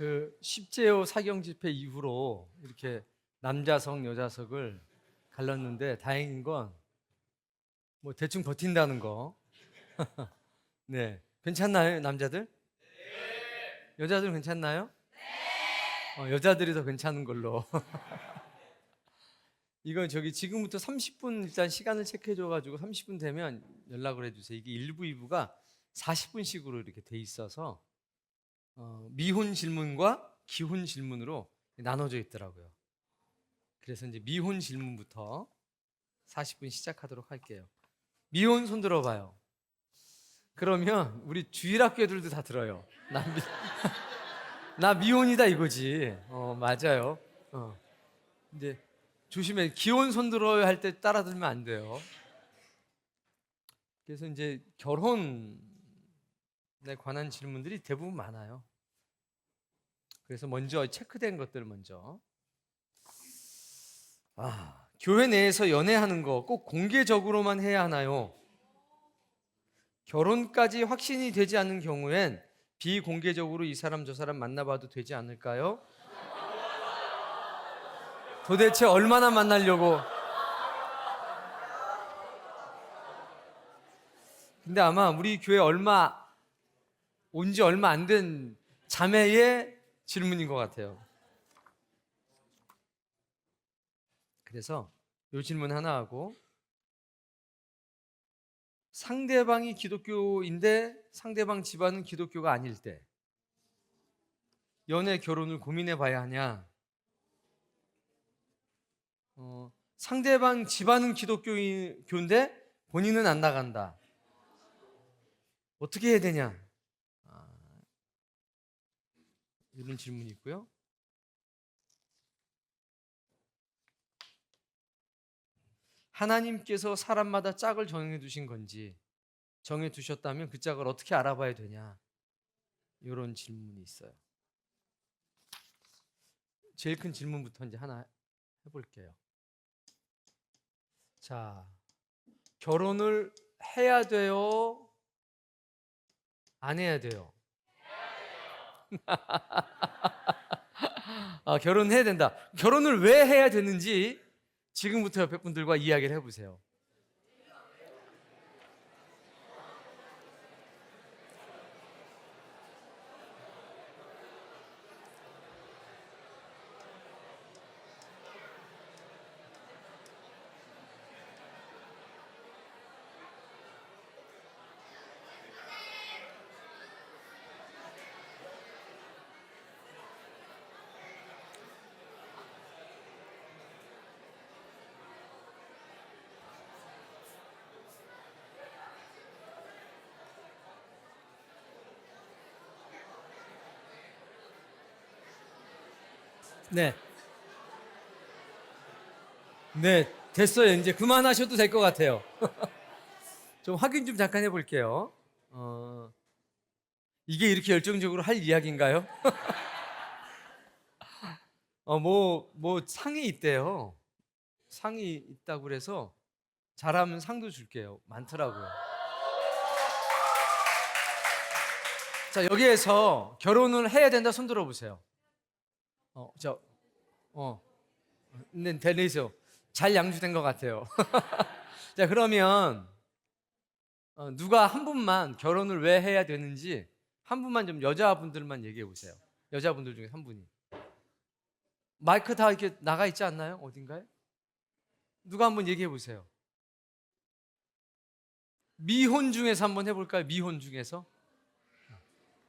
그 십제오 사경 집회 이후로 이렇게 남자석 여자석을 갈랐는데 다행인 건 뭐 대충 버틴다는 거. 네, 괜찮나요, 남자들? 여자들 괜찮나요? 여자들이 더 괜찮은 걸로. 이건 저기 지금부터 30분 일단 시간을 체크해줘가지고 30분 되면 연락을 해주세요. 이게 1부, 2부가 40분씩으로 이렇게 돼 있어서 미혼 질문과 기혼 질문으로 나눠져 있더라고요. 그래서 이제 미혼 질문부터 40분 시작하도록 할게요. 미혼 손 들어봐요. 그러면 우리 주일학교 애들도 다 들어요. 나 미혼이다 이거지. 맞아요. 이제 조심해. 기혼 손 들어요 할 때 따라 들면 안 돼요. 그래서 이제 결혼에 관한 질문들이 대부분 많아요. 그래서 먼저 체크된 것들 먼저. 교회 내에서 연애하는 거 꼭 공개적으로만 해야 하나요? 결혼까지 확신이 되지 않는 경우엔 비공개적으로 이 사람 저 사람 만나봐도 되지 않을까요? 도대체 얼마나 만나려고? 근데 아마 우리 교회 온 지 얼마 안 된 자매의 질문인 것 같아요. 그래서 이 질문 하나 하고, 상대방이 기독교인데 상대방 집안은 기독교가 아닐 때 연애 결혼을 고민해 봐야 하냐? 상대방 집안은 기독교인데 본인은 안 나간다. 어떻게 해야 되냐? 이런 질문이 있고요. 하나님께서 사람마다 짝을 정해두신 건지, 정해두셨다면 그 짝을 어떻게 알아봐야 되냐? 이런 질문이 있어요. 제일 큰 질문부터 이제 하나 해볼게요. 자, 결혼을 해야 돼요? 안 해야 돼요? 결혼해야 된다. 결혼을 왜 해야 되는지 지금부터 옆에 분들과 이야기를 해보세요. 네. 네, 됐어요. 이제 그만하셔도 될 것 같아요. 좀 확인 좀 잠깐 해볼게요. 이게 이렇게 열정적으로 할 이야기인가요? 뭐 상이 있대요. 상이 있다고 그래서 잘하면 상도 줄게요. 많더라고요. 자, 여기에서 결혼을 해야 된다 손 들어보세요. 네, 되네요. 잘 양주된 것 같아요. 자, 그러면 누가 한 분만 결혼을 왜 해야 되는지 한 분만 좀 여자분들만 얘기해 보세요. 여자분들 중에 한 분이. 마이크 다 이렇게 나가 있지 않나요? 어딘가에? 누가 한번 얘기해 보세요. 미혼 중에서 한번 해볼까요? 미혼 중에서?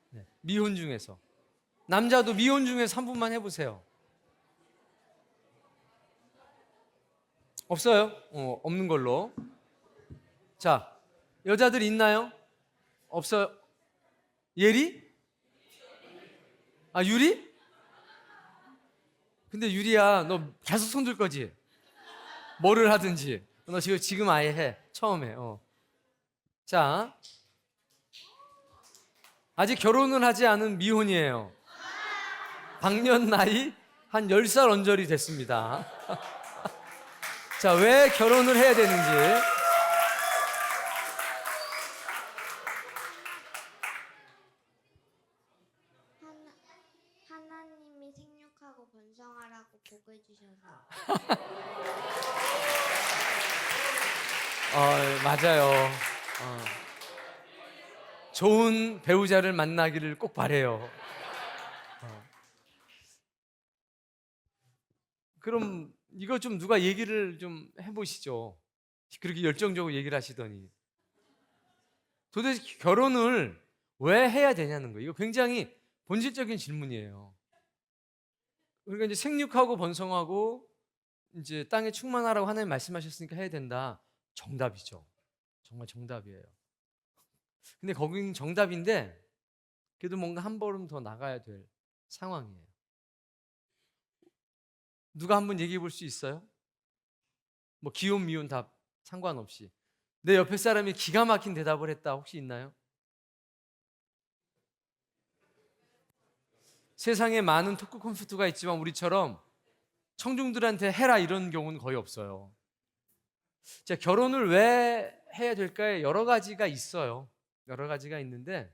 네, 미혼 중에서. 남자도 미혼 중에서 한 분만 해보세요. 없어요? 없는 걸로. 자, 여자들 있나요? 없어요? 예리? 유리? 근데 유리야, 너 계속 손들 거지? 뭐를 하든지. 너 지금 아예 해. 처음에. 자, 아직 결혼을 하지 않은 미혼이에요. 방년 나이 한 10살 언저리 됐습니다. 자, 왜 결혼을 해야 되는지. 생육하고 번성하라고 복을 주셔서. 맞아요. 좋은 배우자를 만나기를 꼭 바래요. 그럼 이거 좀 누가 얘기를 좀 해보시죠. 그렇게 열정적으로 얘기를 하시더니 도대체 결혼을 왜 해야 되냐는 거예요. 이거 굉장히 본질적인 질문이에요. 그러니까 이제 생육하고 번성하고 이제 땅에 충만하라고 하나님 말씀하셨으니까 해야 된다. 정답이죠. 정말 정답이에요. 근데 거긴 정답인데 그래도 뭔가 한 걸음 더 나가야 될 상황이에요. 누가 한번 얘기해 볼 수 있어요? 뭐 기혼 미혼 답 상관없이 내 옆에 사람이 기가 막힌 대답을 했다 혹시 있나요? 세상에 많은 토크 콘서트가 있지만 우리처럼 청중들한테 해라 이런 경우는 거의 없어요. 자, 결혼을 왜 해야 될까에 여러 가지가 있어요. 여러 가지가 있는데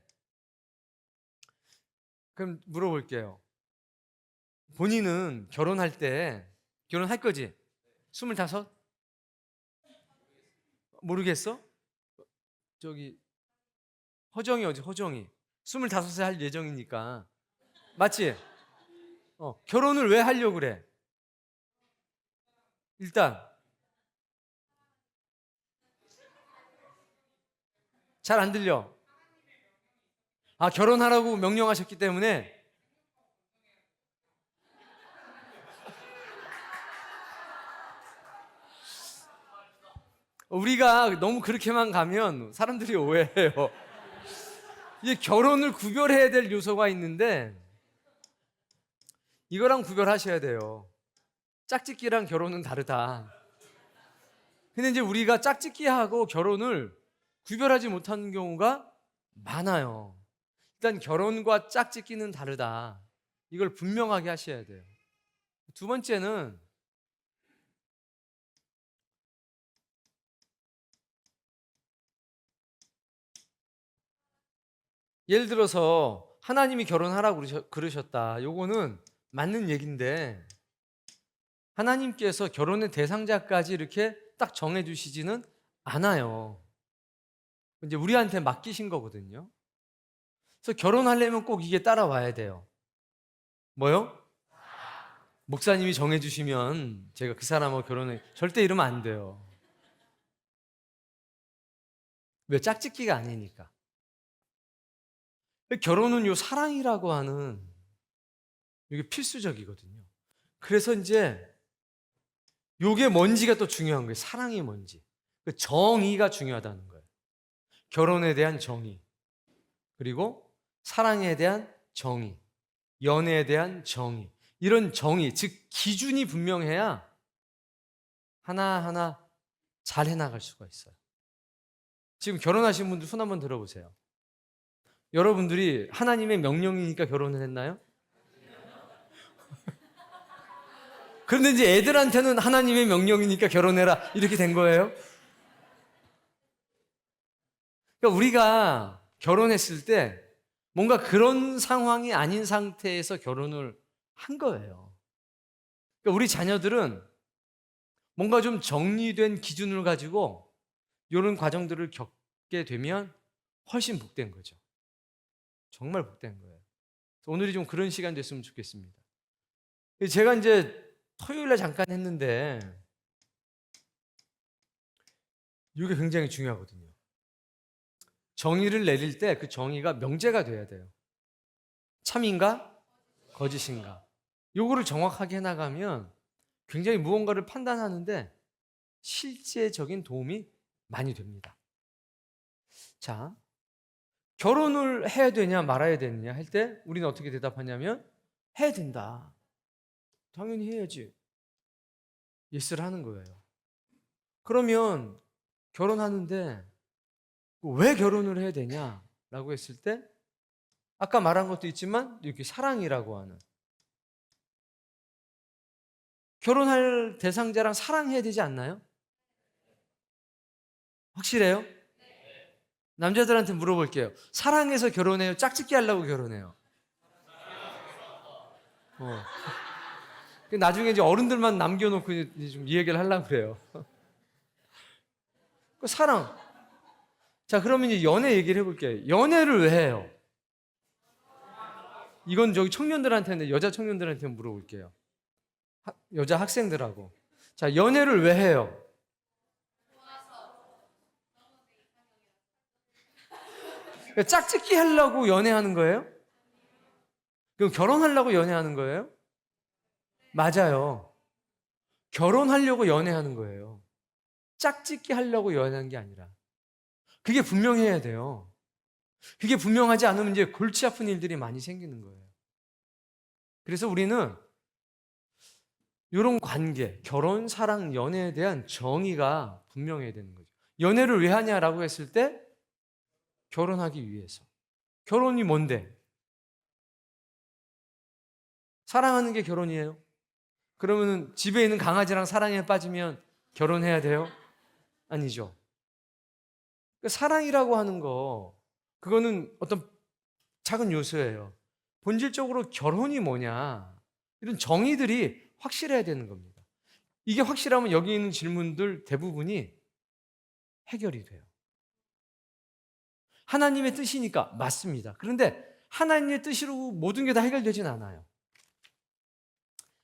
그럼 물어볼게요. 본인은 결혼할 때 결혼할 거지? 25? 모르겠어? 저기 허정이 어디 허정이 25세 할 예정이니까 맞지? 결혼을 왜 하려고 그래? 일단 잘 안 들려. 결혼하라고 명령하셨기 때문에 우리가 너무 그렇게만 가면 사람들이 오해해요. 이게 결혼을 구별해야 될 요소가 있는데 이거랑 구별하셔야 돼요. 짝짓기랑 결혼은 다르다. 근데 이제 우리가 짝짓기하고 결혼을 구별하지 못하는 경우가 많아요. 일단 결혼과 짝짓기는 다르다. 이걸 분명하게 하셔야 돼요. 두 번째는 예를 들어서 하나님이 결혼하라고 그러셨다. 요거는 맞는 얘기인데 하나님께서 결혼의 대상자까지 이렇게 딱 정해주시지는 않아요. 이제 우리한테 맡기신 거거든요. 그래서 결혼하려면 꼭 이게 따라와야 돼요. 뭐요? 목사님이 정해주시면 제가 그 사람하고 결혼해. 절대 이러면 안 돼요. 왜? 짝짓기가 아니니까. 결혼은 요 사랑이라고 하는 이게 필수적이거든요. 그래서 이제 요게 뭔지가 또 중요한 거예요. 사랑이 뭔지. 그 정의가 중요하다는 거예요. 결혼에 대한 정의. 그리고 사랑에 대한 정의. 연애에 대한 정의. 이런 정의, 즉 기준이 분명해야 하나하나 잘 해나갈 수가 있어요. 지금 결혼하신 분들 손 한번 들어보세요. 여러분들이 하나님의 명령이니까 결혼을 했나요? 그런데 이제 애들한테는 하나님의 명령이니까 결혼해라 이렇게 된 거예요. 그러니까 우리가 결혼했을 때 뭔가 그런 상황이 아닌 상태에서 결혼을 한 거예요. 그러니까 우리 자녀들은 뭔가 좀 정리된 기준을 가지고 이런 과정들을 겪게 되면 훨씬 복된 거죠. 정말 복된 거예요. 오늘이 좀 그런 시간 됐으면 좋겠습니다. 제가 이제 토요일에 잠깐 했는데 이게 굉장히 중요하거든요. 정의를 내릴 때 그 정의가 명제가 돼야 돼요. 참인가? 거짓인가? 요거를 정확하게 해나가면 굉장히 무언가를 판단하는데 실제적인 도움이 많이 됩니다. 자, 결혼을 해야 되냐 말아야 되느냐 할 때 우리는 어떻게 대답하냐면 해야 된다. 당연히 해야지. 예스를 하는 거예요. 그러면 결혼하는데 왜 결혼을 해야 되냐라고 했을 때 아까 말한 것도 있지만 이렇게 사랑이라고 하는 결혼할 대상자랑 사랑해야 되지 않나요? 확실해요? 남자들한테 물어볼게요. 사랑해서 결혼해요? 짝짓기 하려고 결혼해요? 나중에 이제 어른들만 남겨놓고 이제 좀 이야기를 하려고 그래요. 그 사랑. 자, 그러면 이제 연애 얘기를 해볼게요. 연애를 왜 해요? 이건 저기 청년들한테는, 여자 청년들한테 물어볼게요. 여자 학생들하고. 자, 연애를 왜 해요? 그러니까 짝짓기 하려고 연애하는 거예요? 그럼 결혼하려고 연애하는 거예요? 맞아요. 결혼하려고 연애하는 거예요. 짝짓기 하려고 연애하는 게 아니라. 그게 분명해야 돼요. 그게 분명하지 않으면 이제 골치 아픈 일들이 많이 생기는 거예요. 그래서 우리는 이런 관계, 결혼, 사랑, 연애에 대한 정의가 분명해야 되는 거죠. 연애를 왜 하냐라고 했을 때 결혼하기 위해서. 결혼이 뭔데? 사랑하는 게 결혼이에요. 그러면 집에 있는 강아지랑 사랑에 빠지면 결혼해야 돼요? 아니죠. 사랑이라고 하는 거, 그거는 어떤 작은 요소예요. 본질적으로 결혼이 뭐냐, 이런 정의들이 확실해야 되는 겁니다. 이게 확실하면 여기 있는 질문들 대부분이 해결이 돼요. 하나님의 뜻이니까 맞습니다. 그런데 하나님의 뜻으로 모든 게 다 해결되진 않아요.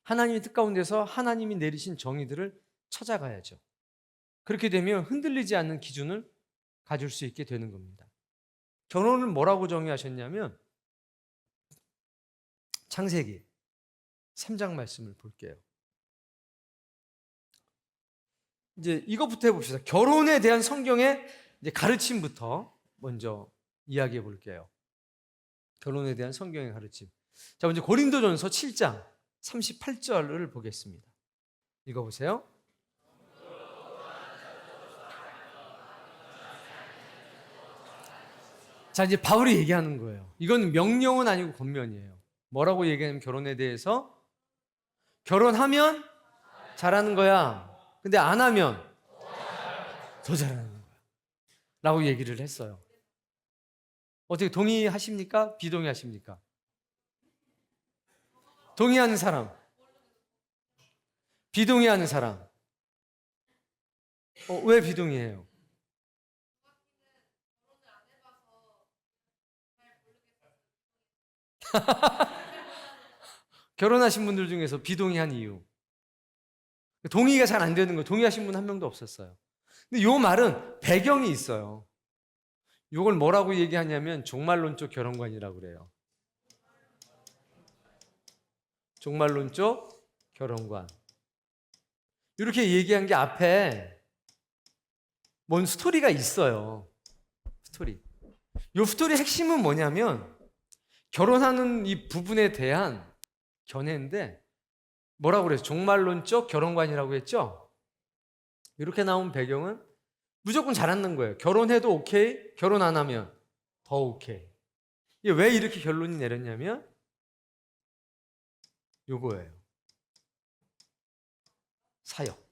하나님의 뜻 가운데서 하나님이 내리신 정의들을 찾아가야죠. 그렇게 되면 흔들리지 않는 기준을 가질 수 있게 되는 겁니다. 결혼을 뭐라고 정의하셨냐면 창세기 3장 말씀을 볼게요. 이제 이것부터 해봅시다. 결혼에 대한 성경의 이제 가르침부터 먼저 이야기해 볼게요. 결혼에 대한 성경의 가르침. 자, 먼저 고린도전서 7장 38절을 보겠습니다. 읽어보세요. 자, 이제 바울이 얘기하는 거예요. 이건 명령은 아니고 권면이에요. 뭐라고 얘기하냐면 결혼에 대해서 결혼하면 잘하는 거야. 근데 안 하면 더 잘하는 거야. 라고 얘기를 했어요. 어떻게 동의하십니까? 비동의하십니까? 동의하는 사람. 비동의하는 사람. 왜 비동의해요? 결혼하신 분들 중에서 비동의한 이유. 동의가 잘 안 되는 거예요. 동의하신 분 한 명도 없었어요. 근데 이 말은 배경이 있어요. 이걸 뭐라고 얘기하냐면 종말론적 결혼관이라고 그래요. 종말론적 결혼관. 이렇게 얘기한 게 앞에 뭔 스토리가 있어요. 스토리. 이 스토리 핵심은 뭐냐면 결혼하는 이 부분에 대한 견해인데 뭐라고 그래요? 종말론적 결혼관이라고 했죠? 이렇게 나온 배경은 무조건 잘하는 거예요. 결혼해도 오케이, 결혼 안 하면 더 오케이. 이게 왜 이렇게 결론이 내렸냐면 요거예요. 사역.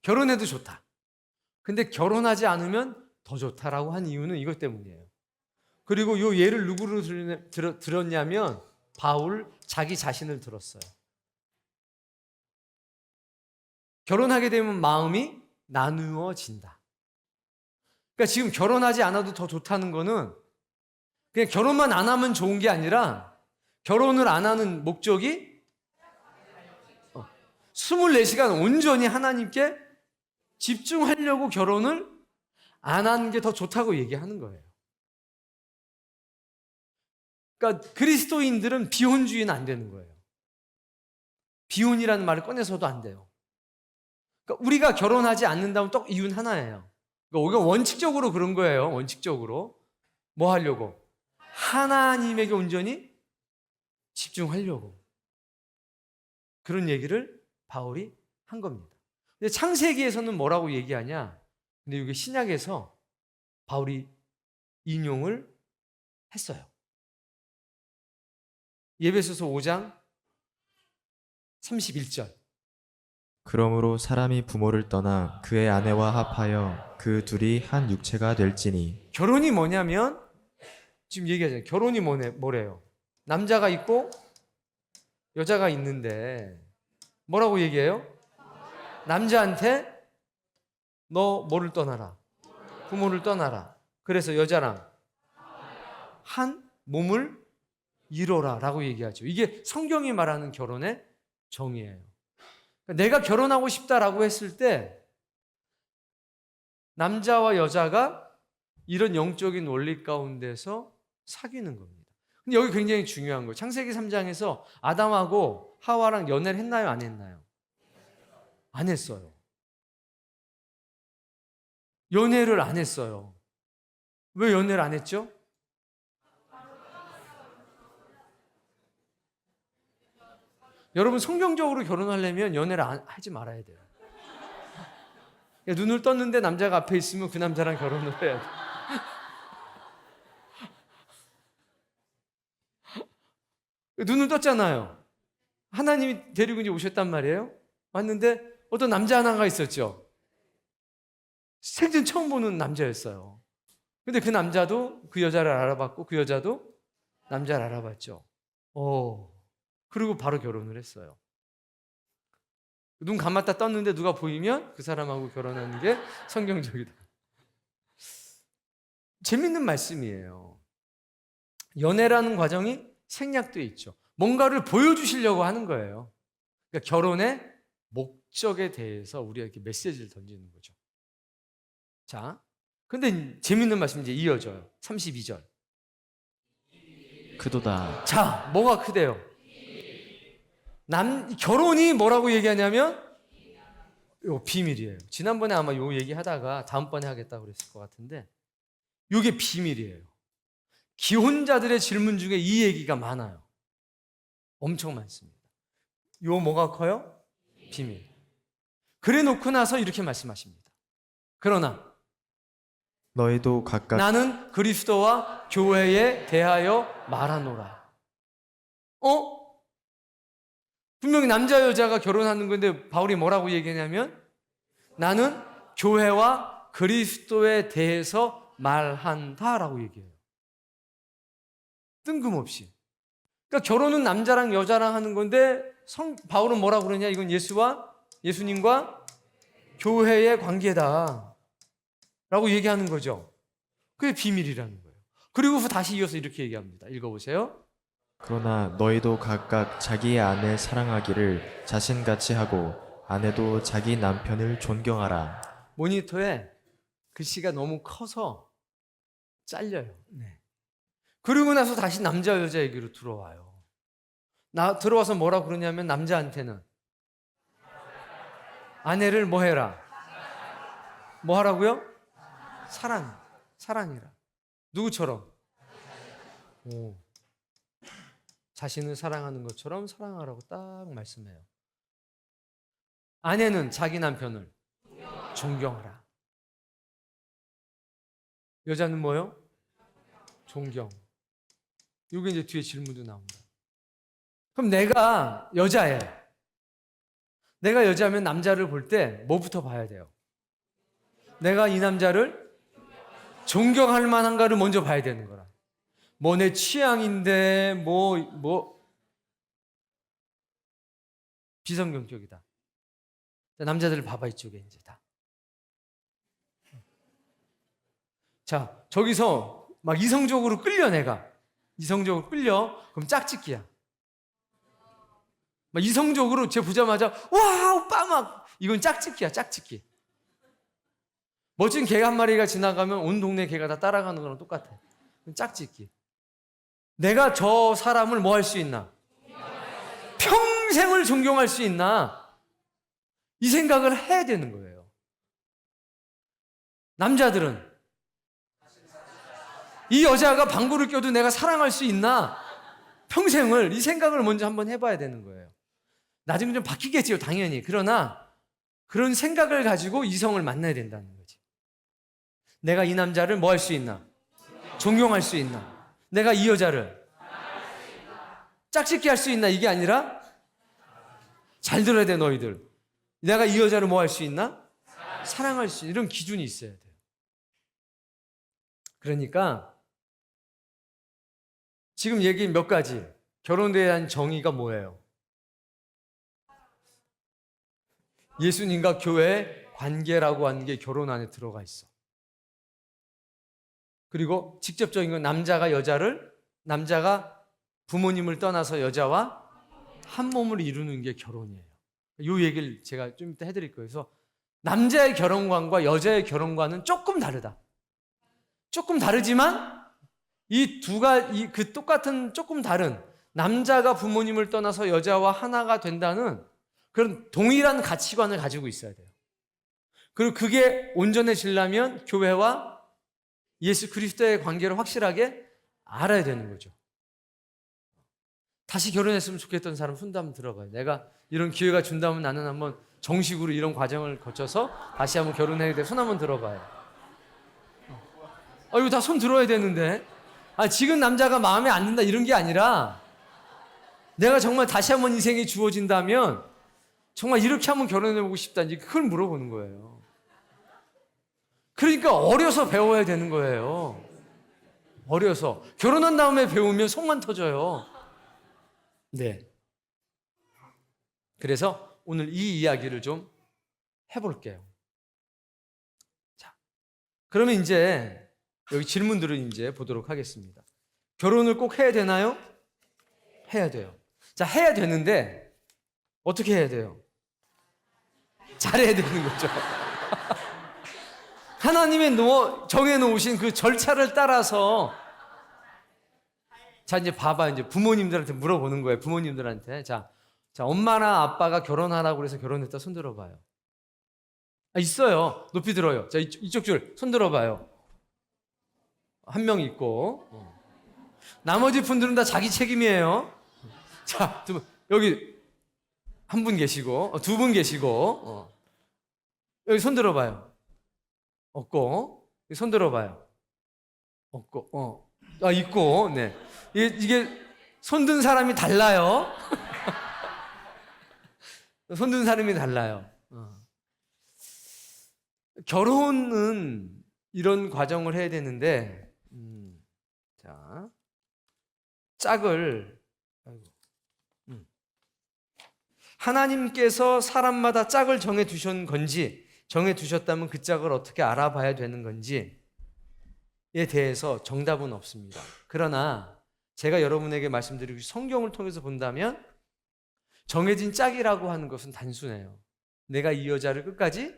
결혼해도 좋다. 근데 결혼하지 않으면 더 좋다라고 한 이유는 이것 때문이에요. 그리고 요 예를 누구로 들었냐면 바울 자기 자신을 들었어요. 결혼하게 되면 마음이 나누어진다. 그러니까 지금 결혼하지 않아도 더 좋다는 거는 그냥 결혼만 안 하면 좋은 게 아니라 결혼을 안 하는 목적이 24시간 온전히 하나님께 집중하려고 결혼을 안 하는 게 더 좋다고 얘기하는 거예요. 그러니까 그리스도인들은 비혼주의는 안 되는 거예요. 비혼이라는 말을 꺼내서도 안 돼요. 그러니까 우리가 결혼하지 않는다면 또 이유는 하나예요. 그러니까 우리가 원칙적으로 그런 거예요. 원칙적으로. 뭐 하려고? 하나님에게 온전히 집중하려고. 그런 얘기를 바울이 한 겁니다. 근데 창세기에서는 뭐라고 얘기하냐? 근데 이게 신약에서 바울이 인용을 했어요. 에베소서 5장 31절. 그러므로 사람이 부모를 떠나 그의 아내와 합하여 그 둘이 한 육체가 될지니. 결혼이 뭐냐면 지금 얘기하잖아요. 결혼이 뭐래요? 남자가 있고 여자가 있는데 뭐라고 얘기해요? 남자한테 너 뭐를 떠나라? 부모를 떠나라. 그래서 여자랑 한 몸을 이뤄라 라고 얘기하죠. 이게 성경이 말하는 결혼의 정의예요. 내가 결혼하고 싶다라고 했을 때 남자와 여자가 이런 영적인 원리 가운데서 사귀는 겁니다. 근데 여기 굉장히 중요한 거예요. 창세기 3장에서 아담하고 하와랑 연애를 했나요? 안 했나요? 안 했어요. 연애를 안 했어요. 왜 연애를 안 했죠? 여러분, 성경적으로 결혼하려면 연애를 하지 말아야 돼요. 눈을 떴는데 남자가 앞에 있으면 그 남자랑 결혼을 해야 돼요. 눈을 떴잖아요. 하나님이 데리고 이제 오셨단 말이에요. 왔는데 어떤 남자 하나가 있었죠. 생전 처음 보는 남자였어요. 근데 그 남자도 그 여자를 알아봤고 그 여자도 남자를 알아봤죠. 그리고 바로 결혼을 했어요. 눈 감았다 떴는데 누가 보이면 그 사람하고 결혼하는 게 성경적이다. 재밌는 말씀이에요. 연애라는 과정이 생략돼 있죠. 뭔가를 보여주시려고 하는 거예요. 그러니까 결혼의 목적에 대해서 우리가 이렇게 메시지를 던지는 거죠. 자, 근데 재밌는 말씀이 이제 이어져요. 32절. 크도다. 자, 뭐가 크대요? 결혼이 뭐라고 얘기하냐면 이거 비밀이에요. 지난번에 아마 요 얘기 하다가 다음번에 하겠다고 그랬을 것 같은데 이게 비밀이에요. 기혼자들의 질문 중에 이 얘기가 많아요. 엄청 많습니다. 요 뭐가 커요? 비밀. 그래 놓고 나서 이렇게 말씀하십니다. 그러나 너희도 각각 나는 그리스도와 교회에 대하여 말하노라. 분명히 남자 여자가 결혼하는 건데 바울이 뭐라고 얘기하냐면 나는 교회와 그리스도에 대해서 말한다라고 얘기해요. 뜬금없이. 그러니까 결혼은 남자랑 여자랑 하는 건데 바울은 뭐라고 그러냐? 이건 예수님과 교회의 관계다 라고 얘기하는 거죠. 그게 비밀이라는 거예요. 그리고 다시 이어서 이렇게 얘기합니다. 읽어보세요. 그러나 너희도 각각 자기의 아내 사랑하기를 자신같이 하고 아내도 자기 남편을 존경하라. 모니터에 글씨가 너무 커서 잘려요. 네. 그리고 나서 다시 남자 여자 얘기로 들어와요. 들어와서 뭐라 그러냐면 남자한테는 아내를 뭐 해라? 뭐 하라고요? 사랑이라. 누구처럼? 자신을 사랑하는 것처럼 사랑하라고 딱 말씀해요. 아내는 자기 남편을 존경하라. 여자는 뭐요? 존경. 이게 이제 뒤에 질문도 나옵니다. 그럼 내가 여자예요. 내가 여자면 남자를 볼 때 뭐부터 봐야 돼요? 내가 이 남자를 존경할 만한가를 먼저 봐야 되는 거라. 뭐 내 취향인데 비성경적이다. 남자들을 봐봐 이쪽에 이제 다. 자, 저기서 막 이성적으로 끌려 내가. 이성적으로 끌려. 그럼 짝짓기야. 막 이성적으로 쟤 보자마자 와 오빠 막 이건 짝짓기야 짝짓기. 멋진 개 한 마리가 지나가면 온 동네 개가 다 따라가는 거랑 똑같아. 짝짓기. 내가 저 사람을 뭐 할 수 있나? 평생을 존경할 수 있나? 이 생각을 해야 되는 거예요. 남자들은 이 여자가 방구를 껴도 내가 사랑할 수 있나? 평생을 이 생각을 먼저 한번 해봐야 되는 거예요. 나중에 좀 바뀌겠지요, 당연히. 그러나 그런 생각을 가지고 이성을 만나야 된다는 거지. 내가 이 남자를 뭐 할 수 있나? 존경할 수 있나? 내가 이 여자를 짝짓기 할 수 있나? 이게 아니라 잘 들어야 돼, 너희들. 내가 이 여자를 뭐 할 수 있나? 사랑할 수 있는 이런 기준이 있어야 돼요. 그러니까 지금 얘기 몇 가지. 결혼에 대한 정의가 뭐예요? 예수님과 교회의 관계라고 하는 게 결혼 안에 들어가 있어. 그리고 직접적인 건 남자가 부모님을 떠나서 여자와 한 몸을 이루는 게 결혼이에요. 이 얘기를 제가 좀 이따 해드릴 거예요. 그래서 남자의 결혼관과 여자의 결혼관은 조금 다르다. 조금 다르지만 그 똑같은 조금 다른 남자가 부모님을 떠나서 여자와 하나가 된다는 그런 동일한 가치관을 가지고 있어야 돼요. 그리고 그게 온전해지려면 교회와 예수 그리스도의 관계를 확실하게 알아야 되는 거죠. 다시 결혼했으면 좋겠던 사람 손 한번 들어봐요. 내가 이런 기회가 준다면 나는 한번 정식으로 이런 과정을 거쳐서 다시 한번 결혼해야 돼. 손 한번 들어봐요. 이거 다 손 들어야 되는데. 지금 남자가 마음에 안 든다 이런 게 아니라 내가 정말 다시 한번 인생이 주어진다면 정말 이렇게 한번 결혼해보고 싶다니 그걸 물어보는 거예요. 그러니까 어려서 배워야 되는 거예요. 어려서. 결혼한 다음에 배우면 속만 터져요. 네. 그래서 오늘 이 이야기를 좀 해볼게요. 자, 그러면 이제 여기 질문들을 이제 보도록 하겠습니다. 결혼을 꼭 해야 되나요? 해야 돼요. 자, 해야 되는데 어떻게 해야 돼요? 잘해야 되는 거죠. 하나님이 정해놓으신 그 절차를 따라서 자, 이제 봐봐. 이제 부모님들한테 물어보는 거예요. 부모님들한테. 자, 엄마나 아빠가 결혼하라고 그래서 결혼했다. 손 들어봐요. 있어요. 높이 들어요. 자, 이쪽 줄. 손 들어봐요. 한 명 있고. 나머지 분들은 다 자기 책임이에요. 자, 여기 한 분 계시고, 두 분 계시고, 여기 손 들어봐요. 없고, 손 들어봐요. 없고, 있고, 네. 이게 손든 사람이 달라요. 손든 사람이 달라요. 결혼은 이런 과정을 해야 되는데, 자, 짝을, 하나님께서 사람마다 짝을 정해두셨다면 그 짝을 어떻게 알아봐야 되는 건지에 대해서 정답은 없습니다. 그러나 제가 여러분에게 말씀드리고 성경을 통해서 본다면 정해진 짝이라고 하는 것은 단순해요. 내가 이 여자를 끝까지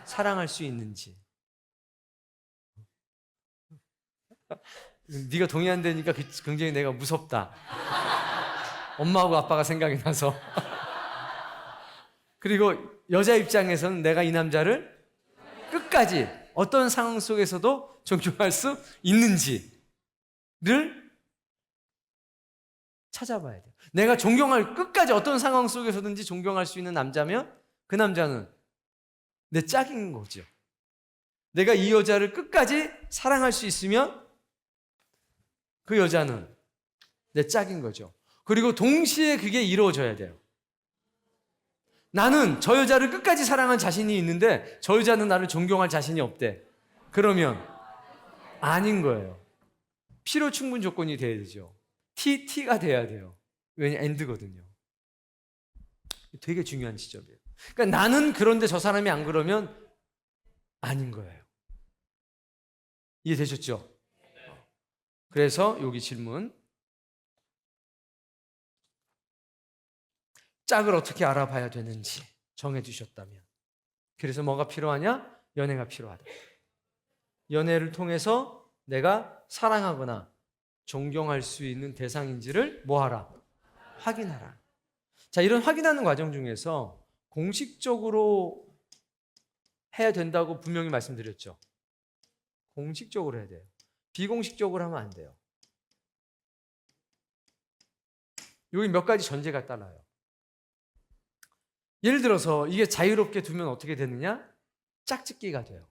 사랑할 수 있는지. 네가 동의 안 되니까 굉장히 내가 무섭다. 엄마하고 아빠가 생각이 나서. 그리고 여자 입장에서는 내가 이 남자를 끝까지 어떤 상황 속에서도 존경할 수 있는지를 찾아봐야 돼요. 내가 끝까지 어떤 상황 속에서든지 존경할 수 있는 남자면 그 남자는 내 짝인 거죠. 내가 이 여자를 끝까지 사랑할 수 있으면 그 여자는 내 짝인 거죠. 그리고 동시에 그게 이루어져야 돼요. 나는 저 여자를 끝까지 사랑한 자신이 있는데 저 여자는 나를 존경할 자신이 없대. 그러면 아닌 거예요. 필요 충분 조건이 돼야 되죠. T가 돼야 돼요. 왜냐, 엔드거든요. 되게 중요한 지점이에요. 그러니까 나는 그런데 저 사람이 안 그러면 아닌 거예요. 이해되셨죠? 그래서 여기 질문. 짝을 어떻게 알아봐야 되는지 정해두셨다면. 그래서 뭐가 필요하냐? 연애가 필요하다. 연애를 통해서 내가 사랑하거나 존경할 수 있는 대상인지를 뭐하라? 확인하라. 자, 이런 확인하는 과정 중에서 공식적으로 해야 된다고 분명히 말씀드렸죠. 공식적으로 해야 돼요. 비공식적으로 하면 안 돼요. 여기 몇 가지 전제가 따라요. 예를 들어서 이게 자유롭게 두면 어떻게 되느냐? 짝짓기가 돼요.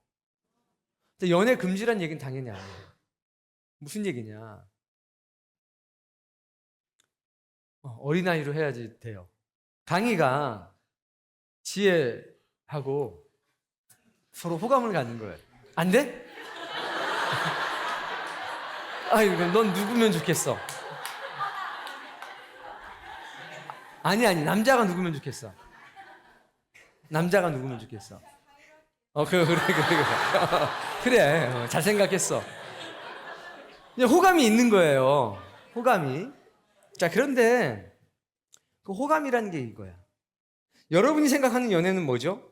근데 연애 금지란 얘기는 당연히 아니에요. 무슨 얘기냐? 어린아이로 해야지 돼요. 강희가 지혜하고 서로 호감을 갖는 거예요. 안 돼? 아이고, 넌 누구면 좋겠어? 아니, 남자가 누구면 좋겠어? 남자가 누구면 좋겠어? 그래. 그래, 잘 생각했어. 그냥 호감이 있는 거예요. 호감이. 자, 그런데 그 호감이라는 게 이거야. 여러분이 생각하는 연애는 뭐죠?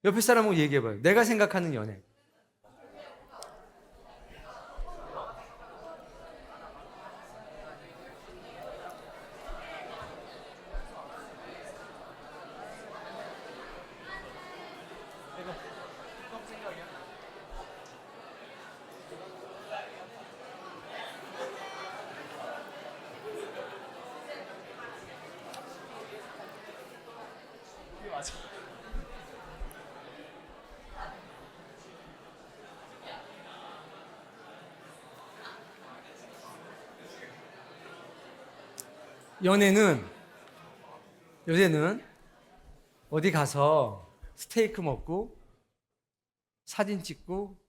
옆에 사람하고 얘기해봐요. 내가 생각하는 연애. 연애는 요새는 어디 가서 스테이크 먹고 사진 찍고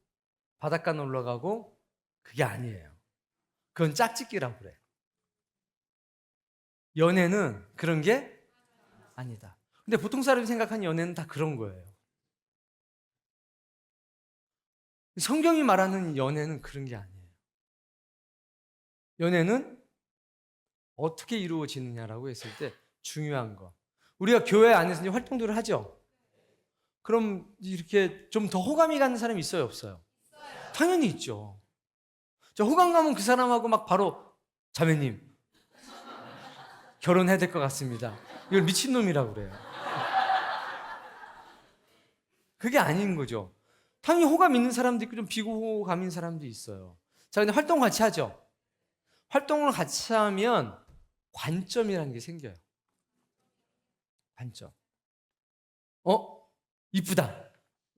바닷가 놀러 가고 그게 아니에요. 그건 짝짓기라고 그래요. 연애는 그런 게 아니다. 근데 보통 사람이 생각하는 연애는 다 그런 거예요. 성경이 말하는 연애는 그런 게 아니에요. 연애는 어떻게 이루어지느냐라고 했을 때 중요한 거. 우리가 교회 안에서 이제 활동들을 하죠. 그럼 이렇게 좀 더 호감이 가는 사람이 있어요, 없어요? 당연히 있죠. 저 호감 가면 그 사람하고 막 바로 자매님 결혼해야 될 것 같습니다. 이걸 미친놈이라고 그래요. 그게 아닌 거죠. 당연히 호감 있는 사람도 있고 좀 비호감인 사람도 있어요. 자, 근데 활동 같이 하죠. 활동을 같이 하면 관점이라는 게 생겨요. 관점. 이쁘다.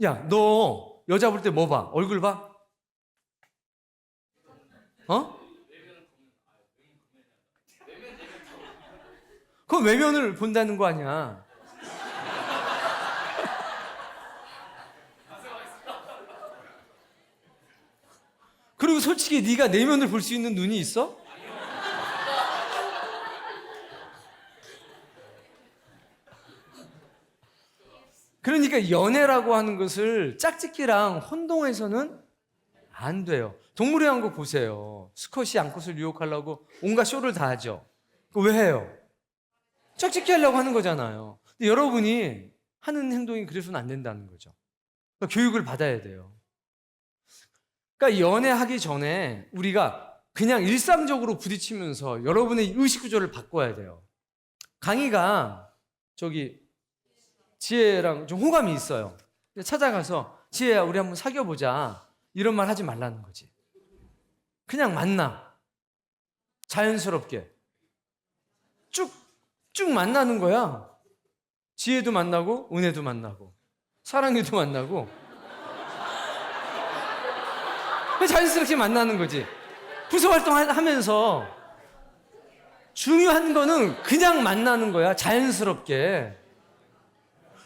야, 너 여자 볼 때 뭐 봐? 얼굴 봐? 그건 외면을 본다는 거 아니야. 그리고 솔직히 네가 내면을 볼 수 있는 눈이 있어? 그러니까 연애라고 하는 것을 짝짓기랑 혼동해서는 안 돼요. 동물의 왕국 보세요. 스컷이 양컷을 유혹하려고 온갖 쇼를 다 하죠. 그거 왜 해요? 짝짓기 하려고 하는 거잖아요. 근데 여러분이 하는 행동이 그래서는 안 된다는 거죠. 그러니까 교육을 받아야 돼요. 그러니까 연애하기 전에 우리가 그냥 일상적으로 부딪히면서 여러분의 의식 구조를 바꿔야 돼요. 강희가 지혜랑 좀 호감이 있어요. 찾아가서 지혜야 우리 한번 사귀어보자 이런 말 하지 말라는 거지. 그냥 만나. 자연스럽게 쭉 만나는 거야. 지혜도 만나고 은혜도 만나고 사랑이도 만나고 자연스럽게 만나는 거지. 부서 활동하면서 중요한 거는 그냥 만나는 거야. 자연스럽게.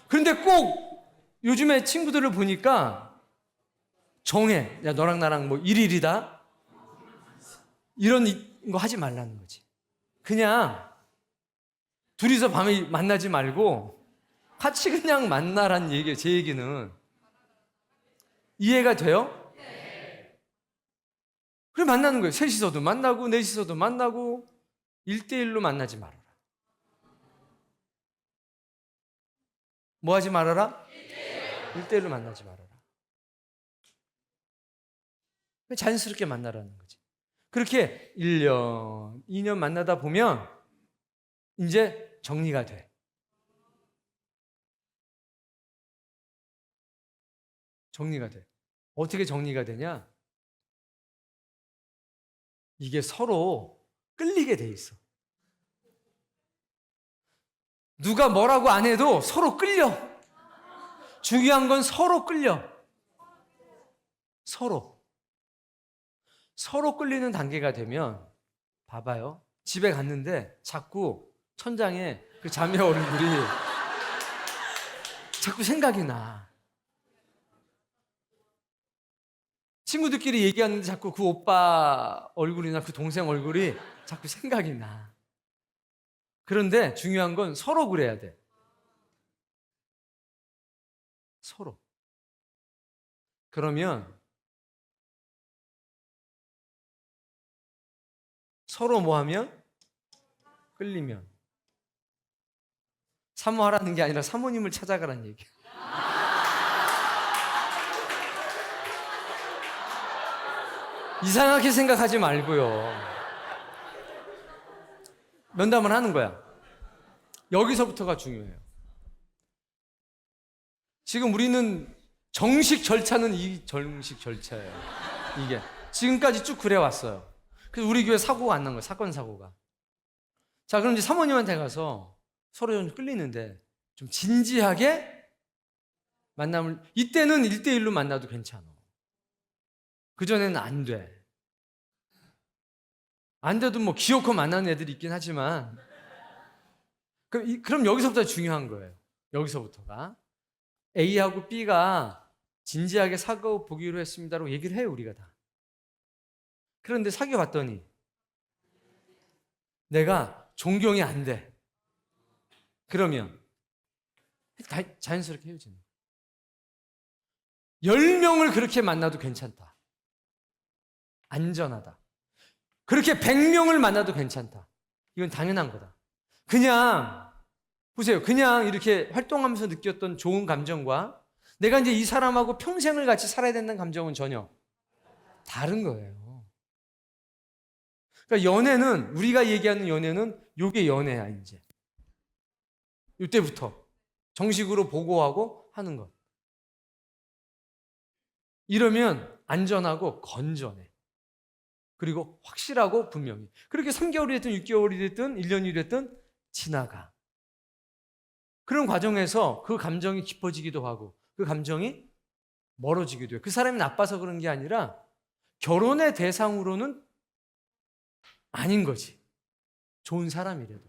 그런데 꼭 요즘에 친구들을 보니까 정해. 야, 너랑 나랑 뭐 1일이다. 이런 거 하지 말라는 거지. 그냥 둘이서 밤에 만나지 말고 같이 그냥 만나라는 얘기예요. 제 얘기는. 이해가 돼요? 그래 만나는 거예요. 셋이서도 만나고 넷이서도 만나고 1대1로 만나지 말아라. 뭐 하지 말아라? 1대1로 만나지 말아라. 자연스럽게 만나라는 거지. 그렇게 1년, 2년 만나다 보면 이제 정리가 돼. 정리가 돼. 어떻게 정리가 되냐? 이게 서로 끌리게 돼 있어. 누가 뭐라고 안 해도 서로 끌려. 중요한 건 서로 끌려. 서로 끌리는 단계가 되면 봐봐요. 집에 갔는데 자꾸 천장에 그 자매 얼굴이 자꾸 생각이 나. 친구들끼리 얘기하는데 자꾸 그 오빠 얼굴이나 그 동생 얼굴이 자꾸 생각이 나. 그런데 중요한 건 서로 그래야 돼. 서로. 그러면 서로 뭐 하면? 끌리면. 사모하라는 게 아니라 사모님을 찾아가라는 얘기야. 이상하게 생각하지 말고요. 면담을 하는 거야. 여기서부터가 중요해요. 지금 우리는 정식 절차는 이 정식 절차예요. 이게 지금까지 쭉 그래 왔어요. 그래서 우리 교회 사고가 안 난 거예요. 사건 사고가. 자, 그럼 이제 사모님한테 가서 서로 좀 끌리는데 좀 진지하게 만남을, 이때는 1대1로 만나도 괜찮아. 그전에는 안 돼. 안 돼도 뭐 기어코 만나는 애들이 있긴 하지만, 그럼 여기서부터 중요한 거예요. 여기서부터가. A하고 B가 진지하게 사귀어 보기로 했습니다라고 얘기를 해요, 우리가 다. 그런데 사귀어 봤더니 내가 존경이 안 돼. 그러면 자연스럽게 헤어지는 거예요. 10명을 그렇게 만나도 괜찮다. 안전하다. 그렇게 100명을 만나도 괜찮다. 이건 당연한 거다. 그냥 보세요. 그냥 이렇게 활동하면서 느꼈던 좋은 감정과 내가 이제 이 사람하고 평생을 같이 살아야 된다는 감정은 전혀 다른 거예요. 그러니까 연애는, 우리가 얘기하는 연애는 요게 연애야, 이제. 이때부터 정식으로 보고하고 하는 것. 이러면 안전하고 건전해. 그리고 확실하고 분명히. 그렇게 3개월이 됐든 6개월이 됐든 1년이 됐든 지나가. 그런 과정에서 그 감정이 깊어지기도 하고 그 감정이 멀어지기도 해요. 그 사람이 나빠서 그런 게 아니라 결혼의 대상으로는 아닌 거지. 좋은 사람이라도.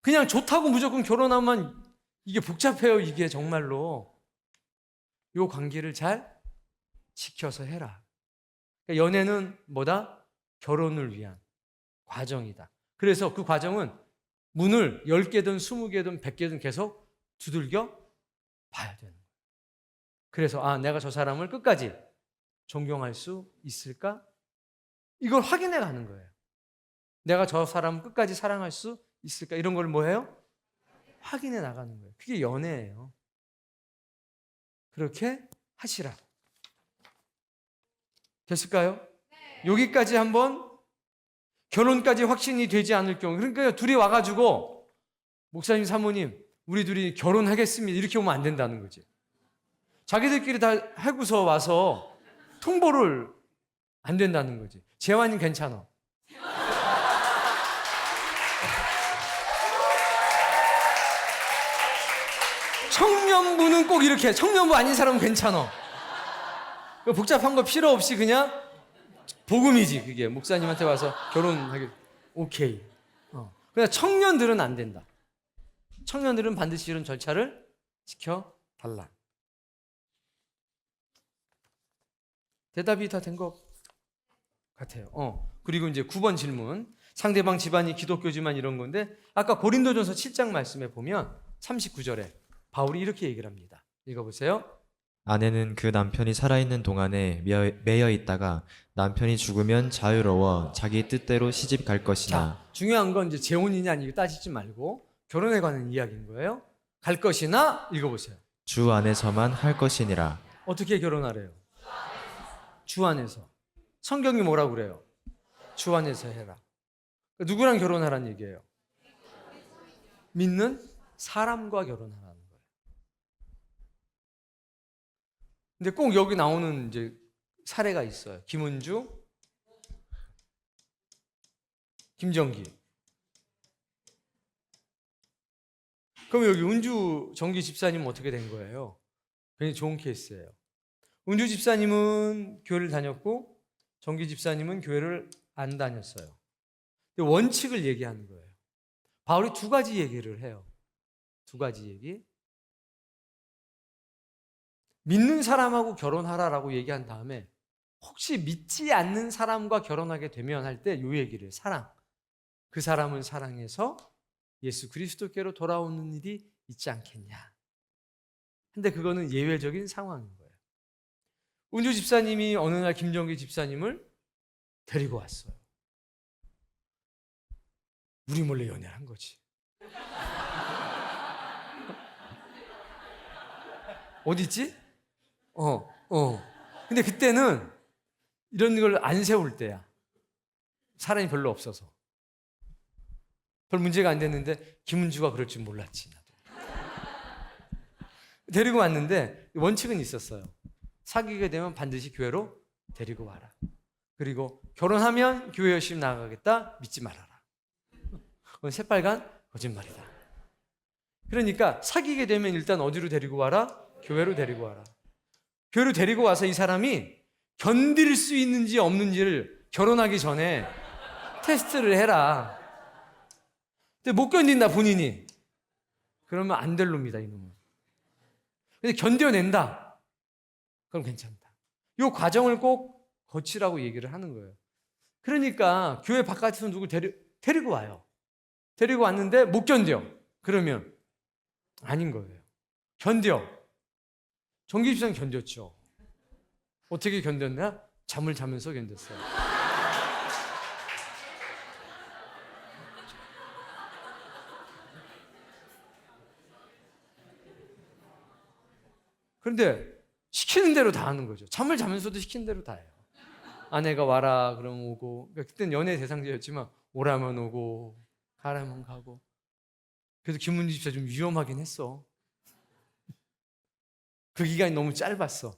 그냥 좋다고 무조건 결혼하면 이게 복잡해요. 이게 정말로. 이 관계를 잘 지켜서 해라. 그러니까 연애는 뭐다? 결혼을 위한 과정이다. 그래서 그 과정은 문을 10개든 20개든 100개든 계속 두들겨 봐야 되는 거예요. 그래서 내가 저 사람을 끝까지 존경할 수 있을까? 이걸 확인해 가는 거예요. 내가 저 사람을 끝까지 사랑할 수 있을까? 이런 걸 뭐예요? 확인해 나가는 거예요. 그게 연애예요. 그렇게 하시라. 됐을까요? 여기까지 한번 결혼까지 확신이 되지 않을 경우, 그러니까 둘이 와가지고 목사님, 사모님, 우리 둘이 결혼하겠습니다. 이렇게 오면 안 된다는 거지. 자기들끼리 다 하고서 와서 통보를 안 된다는 거지. 재환이 괜찮아. 청년부는 꼭 이렇게, 청년부 아닌 사람은 괜찮아. 복잡한 거 필요 없이 그냥 복음이지. 그게 목사님한테 와서 결혼하기 오케이. 그냥 청년들은 안 된다. 청년들은 반드시 이런 절차를 지켜달라. 대답이 다 된 것 같아요. 그리고 이제 9번 질문. 상대방 집안이 기독교지만 이런 건데, 아까 고린도전서 7장 말씀에 보면 39절에 바울이 이렇게 얘기를 합니다. 읽어보세요. 아내는 그 남편이 살아있는 동안에 매여 있다가 남편이 죽으면 자유로워 자기 뜻대로 시집 갈 것이나. 자, 중요한 건 이제 재혼이냐 아니냐 따지지 말고 결혼에 관한 이야기인 거예요. 갈 것이나, 읽어보세요. 주 안에서만 할 것이니라. 어떻게 결혼하래요? 주 안에서. 성경이 뭐라고 그래요? 주 안에서 해라. 누구랑 결혼하라는 얘기예요? 믿는 사람과 결혼하라는 거예요. 근데 꼭 여기 나오는 이제 사례가 있어요. 김은주, 김정기. 그럼 여기 은주 정기 집사님은 어떻게 된 거예요? 굉장히 좋은 케이스예요. 은주 집사님은 교회를 다녔고 정기 집사님은 교회를 안 다녔어요. 근데 원칙을 얘기하는 거예요. 바울이 두 가지 얘기를 해요. 두 가지 얘기. 믿는 사람하고 결혼하라라고 얘기한 다음에 혹시 믿지 않는 사람과 결혼하게 되면 할 때 이 얘기를, 사랑. 그 사람을 사랑해서 예수 그리스도께로 돌아오는 일이 있지 않겠냐. 근데 그거는 예외적인 상황인 거예요. 은주 집사님이 어느 날 김정기 집사님을 데리고 왔어요. 우리 몰래 연애를 한 거지. 어디 있지? 근데 그때는 이런 걸 안 세울 때야. 사람이 별로 없어서. 별 문제가 안 됐는데 김은주가 그럴 줄 몰랐지. 나도. 데리고 왔는데 원칙은 있었어요. 사귀게 되면 반드시 교회로 데리고 와라. 그리고 결혼하면 교회 열심히 나가겠다. 믿지 말아라. 그건 새빨간 거짓말이다. 그러니까 사귀게 되면 일단 어디로 데리고 와라? 교회로 데리고 와라. 교회로 데리고 와서 이 사람이 견딜 수 있는지 없는지를 결혼하기 전에 테스트를 해라. 근데 못 견딘다 본인이. 그러면 안 될 놈이다 이놈은. 근데 견뎌낸다. 그럼 괜찮다. 이 과정을 꼭 거치라고 얘기를 하는 거예요. 그러니까 교회 바깥에서 누굴 데리고 와요. 데리고 왔는데 못 견뎌. 그러면 아닌 거예요. 견뎌. 정기 집사는 견뎠죠. 어떻게 견뎠냐? 잠을 자면서 견뎠어요. 그런데 시키는 대로 다 하는 거죠. 잠을 자면서도 시키는 대로 다 해요. 아내가 와라 그러면 오고, 그러니까 그때는 연애 대상자였지만 오라면 오고 가라면 가고. 그래서 김문지 집사 좀 위험하긴 했어. 그 기간이 너무 짧았어.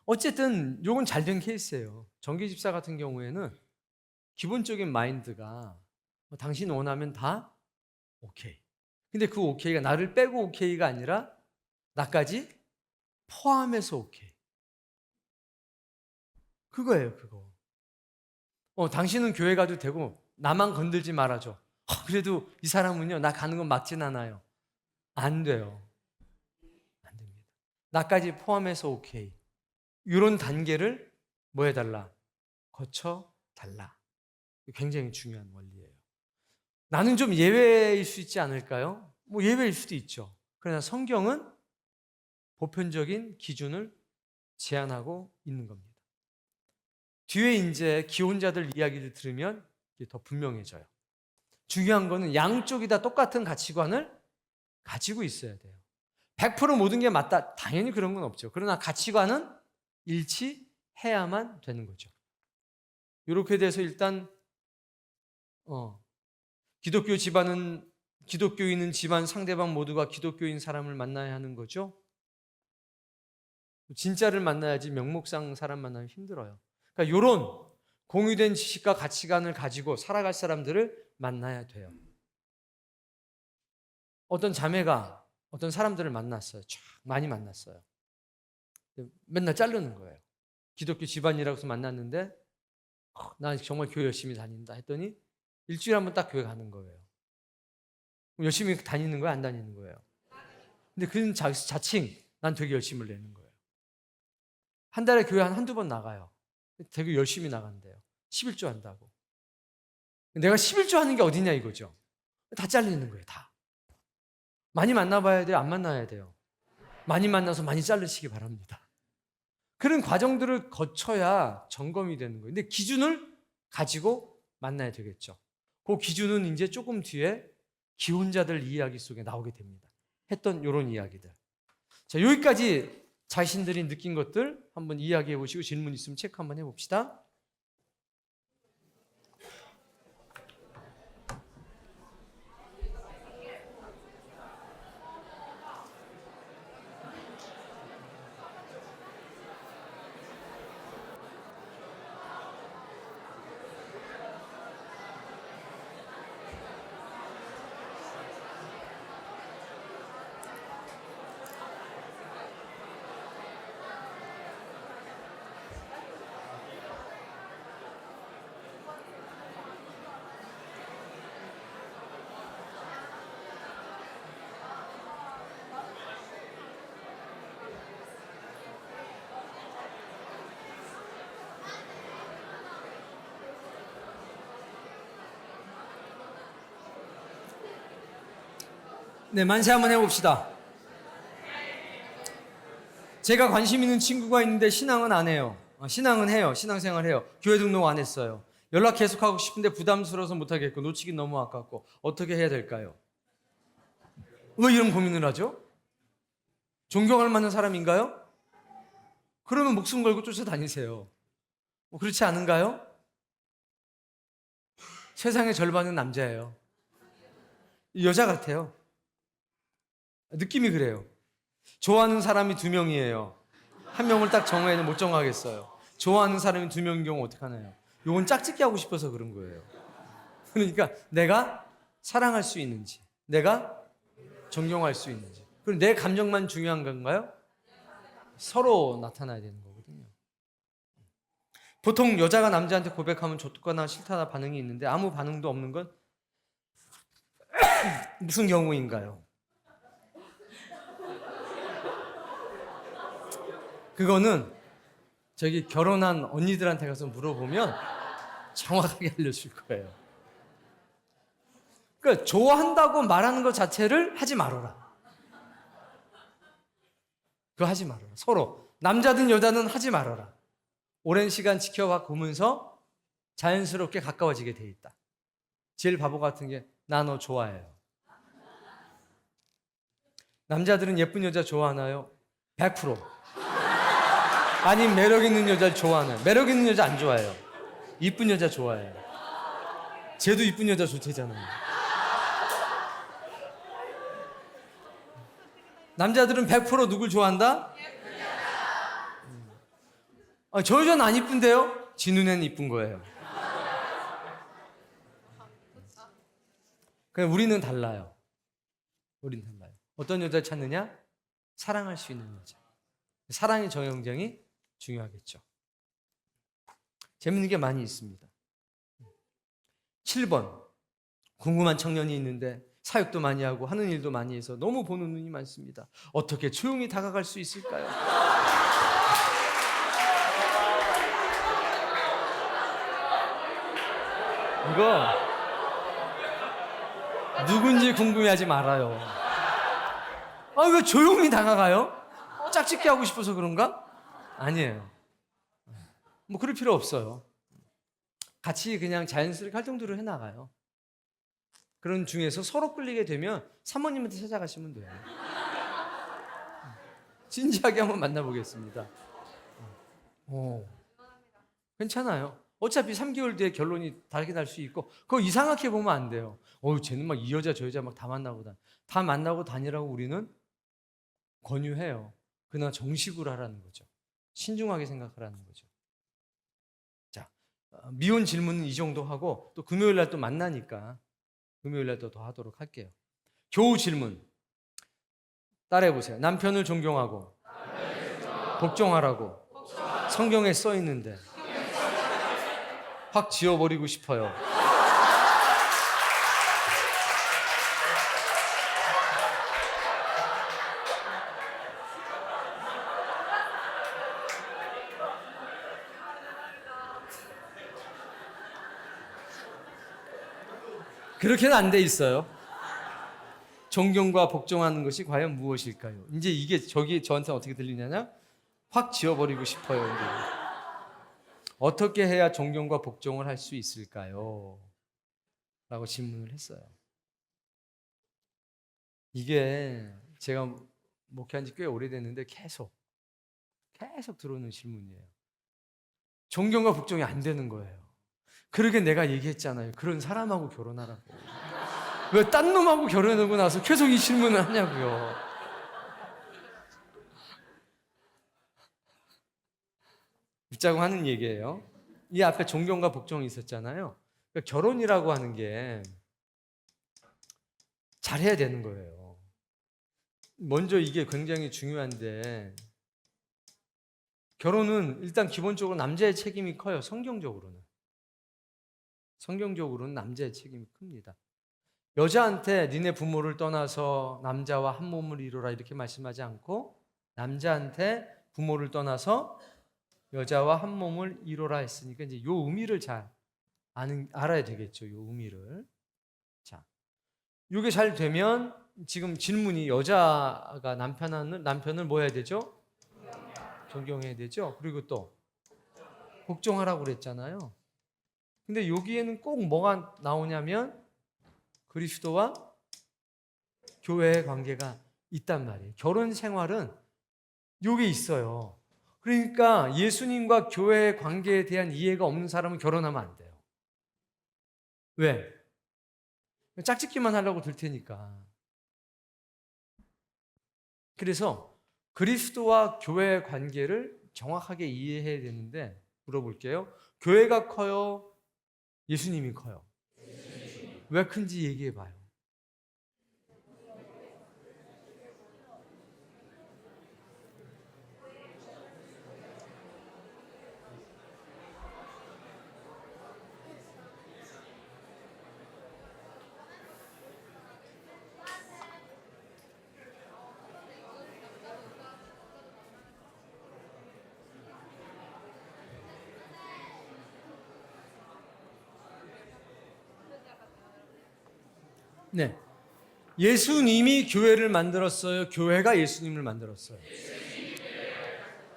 어쨌든 요건 잘 된 케이스예요. 정기 집사 같은 경우에는 기본적인 마인드가 당신 원하면 다 오케이. 근데 그 오케이가 나를 빼고 오케이가 아니라 나까지 포함해서 오케이. 그거예요, 그거. 당신은 교회 가도 되고 나만 건들지 말아줘. 그래도 이 사람은요, 나 가는 건 막진 않아요. 안 돼요. 안 됩니다. 나까지 포함해서 오케이. 이런 단계를 뭐 해달라? 거쳐달라. 굉장히 중요한 원리예요. 나는 좀 예외일 수 있지 않을까요? 뭐 예외일 수도 있죠. 그러나 성경은 보편적인 기준을 제안하고 있는 겁니다. 뒤에 이제 기혼자들 이야기를 들으면 이게 더 분명해져요. 중요한 거는 양쪽이 다 똑같은 가치관을 가지고 있어야 돼요. 100% 모든 게 맞다. 당연히 그런 건 없죠. 그러나 가치관은 일치해야만 되는 거죠. 이렇게 돼서 일단 기독교인은 집안 상대방 모두가 기독교인 사람을 만나야 하는 거죠. 진짜를 만나야지 명목상 사람 만나면 힘들어요. 그러니까 이런 공유된 지식과 가치관을 가지고 살아갈 사람들을 만나야 돼요. 어떤 자매가 어떤 사람들을 만났어요. 쫙 많이 만났어요. 맨날 자르는 거예요. 기독교 집안이라고 해서 만났는데 나 정말 교회 열심히 다닌다 했더니 일주일에 한 번 딱 교회 가는 거예요. 열심히 다니는 거야, 안 다니는 거예요? 근데 그는 자칭 난 되게 열심히 내는 거예요. 한 달에 교회 한두 번 나가요. 되게 열심히 나간대요. 11조 한다고. 내가 11조 하는 게 어디냐 이거죠. 다 잘리는 거예요, 다. 많이 만나봐야 돼요, 안 만나야 돼요? 많이 만나서 많이 자르시기 바랍니다. 그런 과정들을 거쳐야 점검이 되는 거예요. 근데 기준을 가지고 만나야 되겠죠. 그 기준은 이제 조금 뒤에 기혼자들 이야기 속에 나오게 됩니다. 했던 이런 이야기들. 자, 여기까지 자신들이 느낀 것들 한번 이야기해 보시고 질문 있으면 체크 한번 해봅시다. 네, 만세 한번 해봅시다. 제가 관심 있는 친구가 있는데 신앙은 안 해요. 신앙은 해요. 신앙생활 해요. 교회 등록 안 했어요. 연락 계속하고 싶은데 부담스러워서 못하겠고 놓치긴 너무 아깝고 어떻게 해야 될까요? 왜 이런 고민을 하죠? 존경할 만한 사람인가요? 그러면 목숨 걸고 쫓아다니세요. 그렇지 않은가요? 세상의 절반은 남자예요. 여자 같아요. 느낌이 그래요. 좋아하는 사람이 2명이에요. 한 명을 딱 정해야 못 정하겠어요. 좋아하는 사람이 2명인 경우 어떡하나요? 요건 짝짓기 하고 싶어서 그런 거예요. 그러니까 내가 사랑할 수 있는지, 내가 존경할 수 있는지. 그럼 내 감정만 중요한 건가요? 서로 나타나야 되는 거거든요. 보통 여자가 남자한테 고백하면 좋거나 싫다나 반응이 있는데 아무 반응도 없는 건 무슨 경우인가요? 그거는 저기 결혼한 언니들한테 가서 물어보면 정확하게 알려줄 거예요. 그러니까 좋아한다고 말하는 것 자체를 하지 말아라. 그거 하지 말아라. 서로 남자든 여자든 하지 말아라. 오랜 시간 지켜봐 보면서 자연스럽게 가까워지게 돼 있다. 제일 바보 같은 게 나 너 좋아해요. 남자들은 예쁜 여자 좋아하나요? 100%. 아니 매력 있는 여자를 좋아하나요? 매력 있는 여자 안 좋아해요. 이쁜 여자 좋아해요. 쟤도 이쁜 여자 좋대잖아요. 남자들은 100% 누굴 좋아한다? 저 여자는 안 이쁜데요? 지 눈에는 이쁜 거예요. 그냥 우리는 달라요. 우리는 달라요. 어떤 여자를 찾느냐? 사랑할 수 있는 여자. 사랑의 정영정이 중요하겠죠. 재밌는 게 많이 있습니다. 7번. 궁금한 청년이 있는데 사역도 많이 하고 하는 일도 많이 해서 너무 보는 눈이 많습니다. 어떻게 조용히 다가갈 수 있을까요? 이거 누군지 궁금해하지 말아요. 왜 조용히 다가가요? 짝짓기 하고 싶어서 그런가? 아니에요. 뭐 그럴 필요 없어요. 같이 그냥 자연스럽게 활동들을 해나가요. 그런 중에서 서로 끌리게 되면 사모님한테 찾아가시면 돼요. 진지하게 한번 만나보겠습니다. 괜찮아요. 어차피 3개월 뒤에 결론이 다르게 날 수 있고 그거 이상하게 보면 안 돼요. 쟤는 막 이 여자 저 여자 막 다 만나고 다니라고 우리는 권유해요. 그러나 정식으로 하라는 거죠. 신중하게 생각하라는 거죠. 자, 미혼 질문은 이 정도 하고 또 금요일 날 또 만나니까 금요일 날 또 더 하도록 할게요. 교우 질문 따라해 보세요. 남편을 존경하고 복종하라고 성경에 써 있는데 확 지워버리고 싶어요. 그렇게는 안 돼 있어요. 존경과 복종하는 것이 과연 무엇일까요? 이제 이게 저한테 어떻게 들리냐냐? 확 지워버리고 싶어요. 어떻게 해야 존경과 복종을 할 수 있을까요? 라고 질문을 했어요. 이게 제가 목회한 지 꽤 오래됐는데 계속 들어오는 질문이에요. 존경과 복종이 안 되는 거예요. 그러게 내가 얘기했잖아요. 그런 사람하고 결혼하라고. 왜 딴 놈하고 결혼하고 나서 계속 이 질문을 하냐고요. 웃자고 하는 얘기예요. 이 앞에 존경과 복종이 있었잖아요. 그러니까 결혼이라고 하는 게 잘해야 되는 거예요. 먼저 이게 굉장히 중요한데 결혼은 일단 기본적으로 남자의 책임이 커요. 성경적으로는 남자의 책임이 큽니다. 여자한테 니네 부모를 떠나서 남자와 한 몸을 이루라 이렇게 말씀하지 않고 남자한테 부모를 떠나서 여자와 한 몸을 이루라 했으니까 이제 요 의미를 잘 알아야 되겠죠. 요 의미를. 자, 요게 잘 되면 지금 질문이 여자가 남편을 뭐 해야 되죠? 존경해야 되죠. 그리고 또 복종하라고 그랬잖아요. 근데 여기에는 꼭 뭐가 나오냐면 그리스도와 교회의 관계가 있단 말이에요. 결혼 생활은 요게 있어요. 그러니까 예수님과 교회의 관계에 대한 이해가 없는 사람은 결혼하면 안 돼요. 왜? 짝짓기만 하려고 들 테니까. 그래서 그리스도와 교회의 관계를 정확하게 이해해야 되는데 물어볼게요. 교회가 커요? 예수님이 커요? 왜 큰지 얘기해 봐요. 네. 예수님이 교회를 만들었어요? 교회가 예수님을 만들었어요?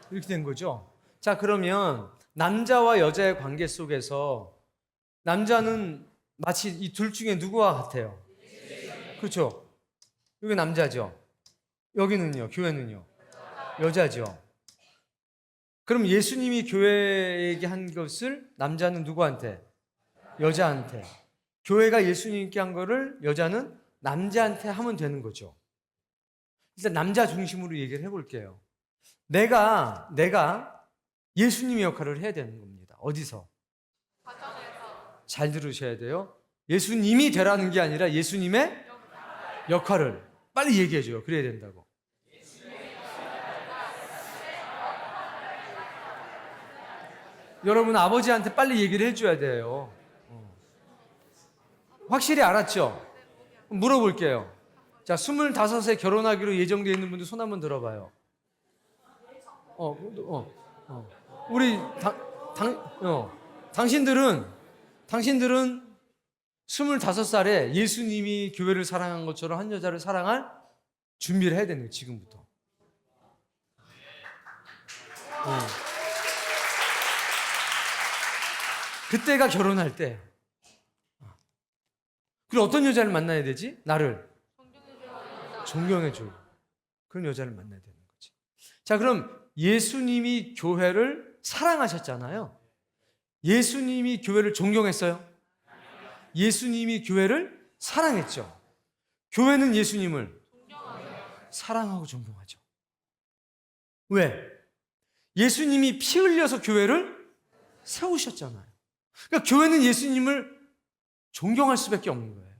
이렇게 된 거죠. 자, 그러면 남자와 여자의 관계 속에서 남자는 마치 이 둘 중에 누구와 같아요? 그렇죠? 여기 남자죠. 여기는요, 교회는요, 여자죠. 그럼 예수님이 교회에게 한 것을 남자는 누구한테? 여자한테. 교회가 예수님께 한 거를 여자는 남자한테 하면 되는 거죠. 일단 남자 중심으로 얘기를 해볼게요. 내가 예수님의 역할을 해야 되는 겁니다. 어디서? 잘 들으셔야 돼요. 예수님이 되라는 게 아니라 예수님의 역할을 빨리 얘기해줘요. 그래야 된다고. 여러분 아버지한테 빨리 얘기를 해줘야 돼요. 확실히 알았죠? 물어볼게요. 자, 25세 결혼하기로 예정되어 있는 분들 손 한번 들어봐요. 우리 당신들은 25살에 예수님이 교회를 사랑한 것처럼 한 여자를 사랑할 준비를 해야 되는 거예요, 지금부터. 그때가 결혼할 때. 그리고 어떤 여자를 만나야 되지? 나를 존경해줘. 그런 여자를 만나야 되는 거지. 자, 그럼 예수님이 교회를 사랑하셨잖아요. 예수님이 교회를 존경했어요? 예수님이 교회를 사랑했죠. 교회는 예수님을 사랑하고 존경하죠. 왜? 예수님이 피 흘려서 교회를 세우셨잖아요. 그러니까 교회는 예수님을 존경할 수밖에 없는 거예요.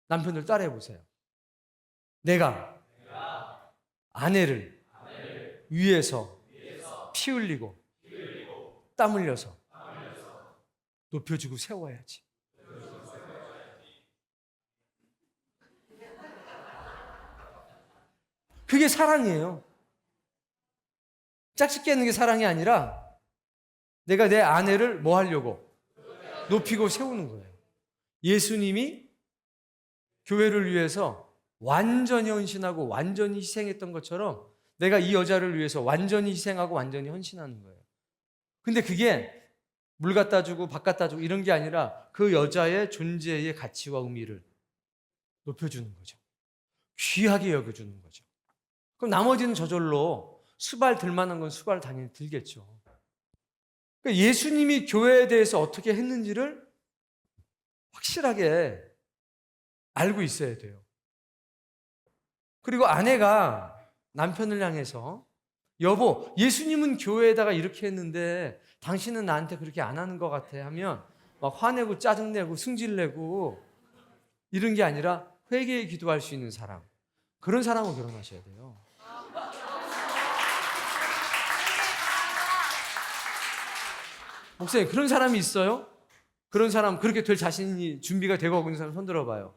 남편들 따라해 보세요. 내가 아내를 위해서 피 흘리고 땀 흘려서 높여주고 세워야지. 그게 사랑이에요. 짝짓기 하는 게 사랑이 아니라 내가 내 아내를 뭐 하려고? 높이고 세우는 거예요. 예수님이 교회를 위해서 완전히 헌신하고 완전히 희생했던 것처럼 내가 이 여자를 위해서 완전히 희생하고 완전히 헌신하는 거예요. 근데 그게 물 갖다 주고 밥 갖다 주고 이런 게 아니라 그 여자의 존재의 가치와 의미를 높여주는 거죠. 귀하게 여겨주는 거죠. 그럼 나머지는 저절로 수발 들 만한 건 수발 당연히 들겠죠. 그러니까 예수님이 교회에 대해서 어떻게 했는지를 확실하게 알고 있어야 돼요. 그리고 아내가 남편을 향해서 여보, 예수님은 교회에다가 이렇게 했는데 당신은 나한테 그렇게 안 하는 것 같아 하면 막 화내고 짜증내고 승질내고 이런 게 아니라 회개에 기도할 수 있는 사람, 그런 사람하고 결혼하셔야 돼요. 목사님, 그런 사람이 있어요? 그런 사람, 그렇게 될 자신이 준비가 되고 있는 사람 손 들어봐요.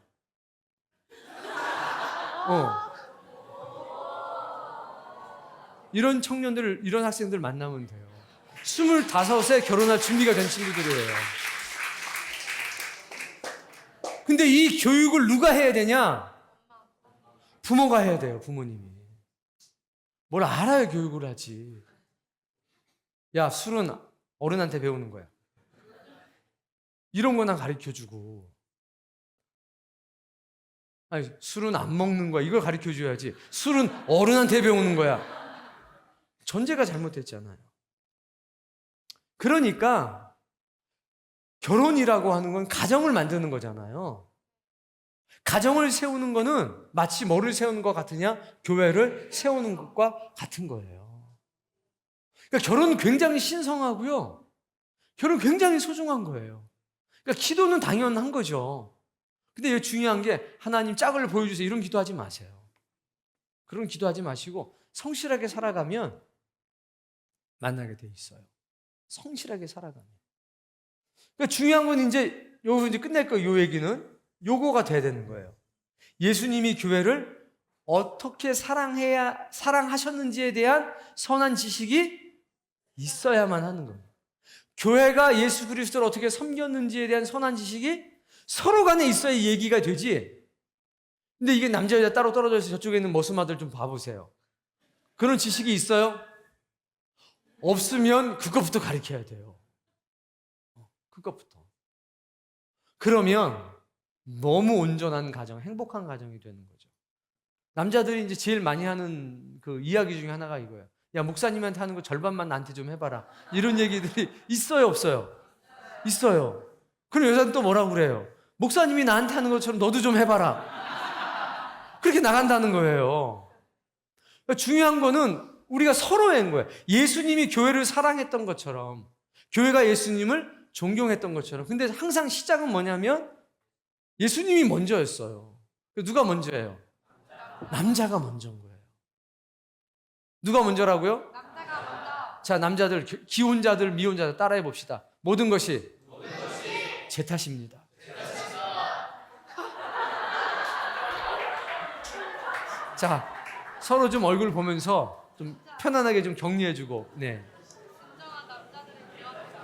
이런 청년들, 이런 학생들 만나면 돼요. 25에 결혼할 준비가 된 친구들이에요. 근데 이 교육을 누가 해야 되냐? 부모가 해야 돼요, 부모님이. 뭘 알아야 교육을 하지. 야, 술은 어른한테 배우는 거야. 이런 거나 가르쳐주고. 아니, 술은 안 먹는 거야. 이걸 가르쳐줘야지. 술은 어른한테 배우는 거야. 전제가 잘못됐잖아요. 그러니까 결혼이라고 하는 건 가정을 만드는 거잖아요. 가정을 세우는 거는 마치 뭐를 세우는 것 같으냐? 교회를 세우는 것과 같은 거예요. 그러니까 결혼은 굉장히 신성하고요. 결혼은 굉장히 소중한 거예요. 그러니까 기도는 당연한 거죠. 근데 여기 중요한 게 하나님 짝을 보여주세요. 이런 기도하지 마세요. 그런 기도하지 마시고 성실하게 살아가면 만나게 돼 있어요. 성실하게 살아가면. 그러니까 중요한 건 이제 끝낼 거예요. 요 얘기는 요거가 돼야 되는 거예요. 예수님이 교회를 어떻게 사랑하셨는지에 대한 선한 지식이 있어야만 하는 거예요. 교회가 예수 그리스도를 어떻게 섬겼는지에 대한 선한 지식이 서로 간에 있어야 얘기가 되지. 근데 이게 남자 여자 따로 떨어져 있어서 저쪽에 있는 머슴아들 좀 봐보세요. 그런 지식이 있어요? 없으면 그것부터 가르쳐야 돼요. 그것부터. 그러면 너무 온전한 가정, 행복한 가정이 되는 거죠. 남자들이 이제 제일 많이 하는 그 이야기 중에 하나가 이거예요. 야, 목사님한테 하는 거 절반만 나한테 좀 해봐라. 이런 얘기들이 있어요, 없어요? 있어요. 그럼 여자는 또 뭐라고 그래요? 목사님이 나한테 하는 것처럼 너도 좀 해봐라. 그렇게 나간다는 거예요. 그러니까 중요한 거는 우리가 서로인 거예요. 예수님이 교회를 사랑했던 것처럼, 교회가 예수님을 존경했던 것처럼. 근데 항상 시작은 뭐냐면 예수님이 먼저였어요. 누가 먼저예요? 남자가 먼저인 거예요. 누가 먼저라고요? 남자가 먼저. 자, 남자들, 기혼자들, 미혼자들 따라해 봅시다. 모든 것이 제 탓입니다. 자, 서로 좀 얼굴 보면서 좀 편안하게 좀 격려해주고, 네. 진정한 남자들의 미워합니다.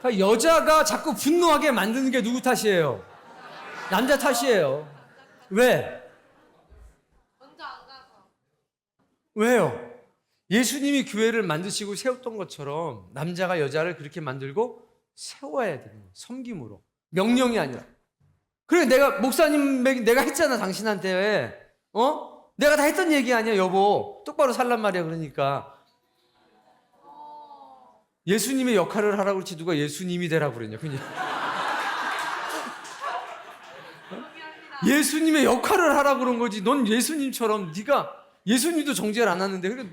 그러니까 여자가 자꾸 분노하게 만드는 게 누구 탓이에요? 남자 탓이에요. 왜? 먼저 안 가서. 왜요? 예수님이 교회를 만드시고 세웠던 것처럼 남자가 여자를 그렇게 만들고 세워야 되는 거예요. 섬김으로. 명령이 아니라. 그래, 내가 목사님 내가 했잖아, 당신한테. 내가 다 했던 얘기 아니야, 여보. 똑바로 살란 말이야. 그러니까 예수님의 역할을 하라고 그렇지 누가 예수님이 되라고 그랬냐, 그냥. 예수님의 역할을 하라고 그런 거지. 넌 예수님처럼 네가 예수님도 정죄를 안 하는데 그래.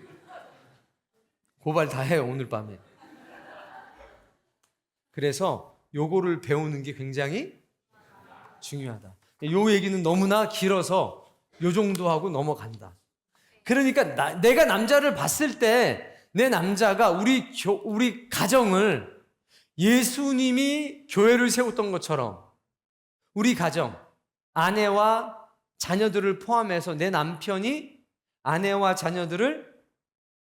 고발 다 해요, 오늘 밤에. 그래서 요거를 배우는 게 굉장히 중요하다. 요 얘기는 너무나 길어서 요 정도 하고 넘어간다. 그러니까 내가 남자를 봤을 때 내 남자가 우리 가정을 예수님이 교회를 세웠던 것처럼 우리 가정, 아내와 자녀들을 포함해서 내 남편이 아내와 자녀들을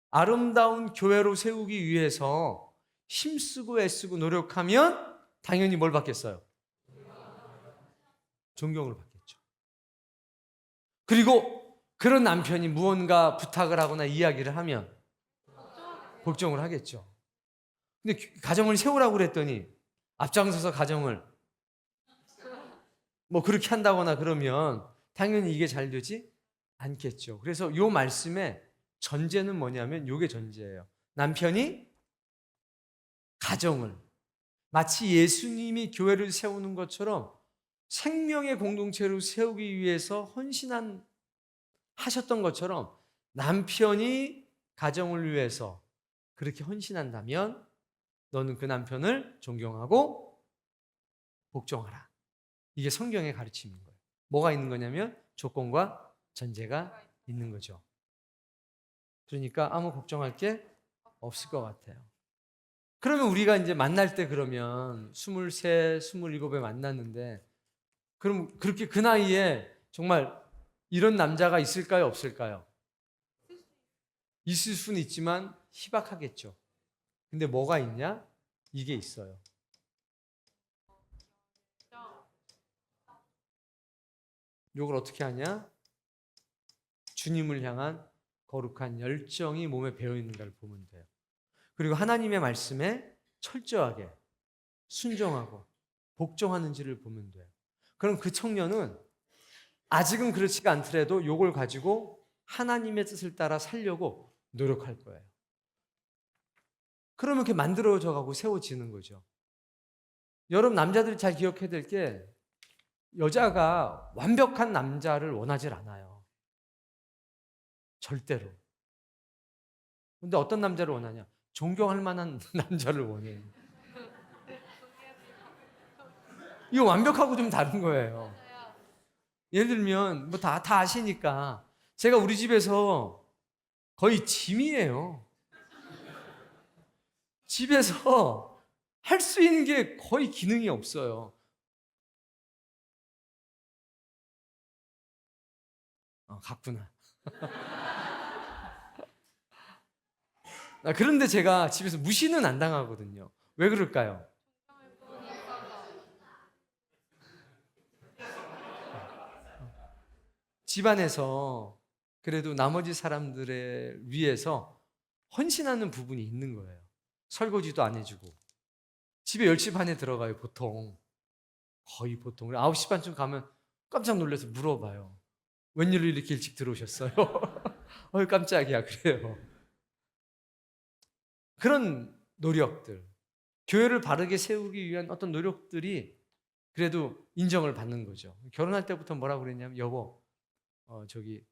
아름다운 교회로 세우기 위해서 힘쓰고 애쓰고 노력하면 당연히 뭘 받겠어요? 존경을 받겠죠. 그리고 그런 남편이 무언가 부탁을 하거나 이야기를 하면 걱정을 하겠죠. 근데 가정을 세우라고 그랬더니 앞장서서 가정을 뭐 그렇게 한다거나 그러면 당연히 이게 잘 되지 않겠죠. 그래서 요 말씀의 전제는 뭐냐면 요게 전제예요. 남편이 가정을 마치 예수님이 교회를 세우는 것처럼 생명의 공동체로 세우기 위해서 하셨던 것처럼 남편이 가정을 위해서 그렇게 헌신한다면 너는 그 남편을 존경하고 복종하라. 이게 성경의 가르침인 거예요. 뭐가 있는 거냐면 조건과 전제가 있는 거죠. 그러니까 아무 걱정할 게 없을 것 같아요. 그러면 우리가 이제 만날 때 그러면 23, 27에 만났는데 그럼 그렇게 그 나이에 정말 이런 남자가 있을까요? 없을까요? 있을 수는 있지만 희박하겠죠. 근데 뭐가 있냐? 이게 있어요. 이걸 어떻게 하냐? 주님을 향한 거룩한 열정이 몸에 배어 있는가를 보면 돼요. 그리고 하나님의 말씀에 철저하게 순종하고 복종하는지를 보면 돼요. 그럼 그 청년은 아직은 그렇지가 않더라도 이걸 가지고 하나님의 뜻을 따라 살려고 노력할 거예요. 그러면 이렇게 만들어져 가고 세워지는 거죠. 여러분 남자들이 잘 기억해야 될 게 여자가 완벽한 남자를 원하질 않아요. 절대로. 근데 어떤 남자를 원하냐? 존경할 만한 남자를 원해요. 이거 완벽하고 좀 다른 거예요. 예를 들면 뭐 다 아시니까 제가 우리 집에서 거의 짐이에요. 집에서 할 수 있는 게 거의 기능이 없어요. 갔구나. 그런데 제가 집에서 무시는 안 당하거든요. 왜 그럴까요? 집안에서 그래도 나머지 사람들을 위해서 헌신하는 부분이 있는 거예요. 설거지도 안 해주고. 집에 10시 반에 들어가요, 보통. 거의 보통. 9시 반쯤 가면 깜짝 놀라서 물어봐요. 웬일로 이렇게 일찍 들어오셨어요? 깜짝이야, 그래요. 그런 노력들, 교회를 바르게 세우기 위한 어떤 노력들이 그래도 인정을 받는 거죠. 결혼할 때부터 뭐라고 그랬냐면, 여보, 저기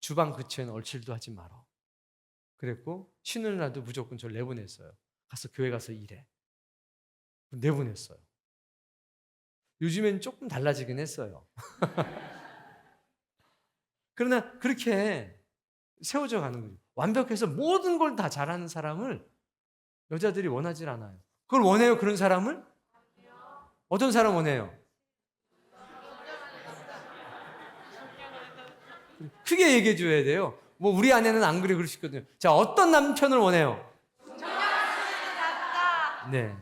주방 근처에는 얼칠도 하지 마라. 그랬고 쉬는 날도 무조건 저를 내보냈어요. 가서 교회 가서 일해. 내보냈어요. 요즘엔 조금 달라지긴 했어요. 그러나 그렇게 세워져 가는 거죠. 완벽해서 모든 걸 다 잘하는 사람을 여자들이 원하지 않아요. 그걸 원해요, 그런 사람을? 어떤 사람 원해요? 크게 얘기해 줘야 돼요. 뭐 우리 아내는 안 그래 그러시거든요. 자, 어떤 남편을 원해요? 네.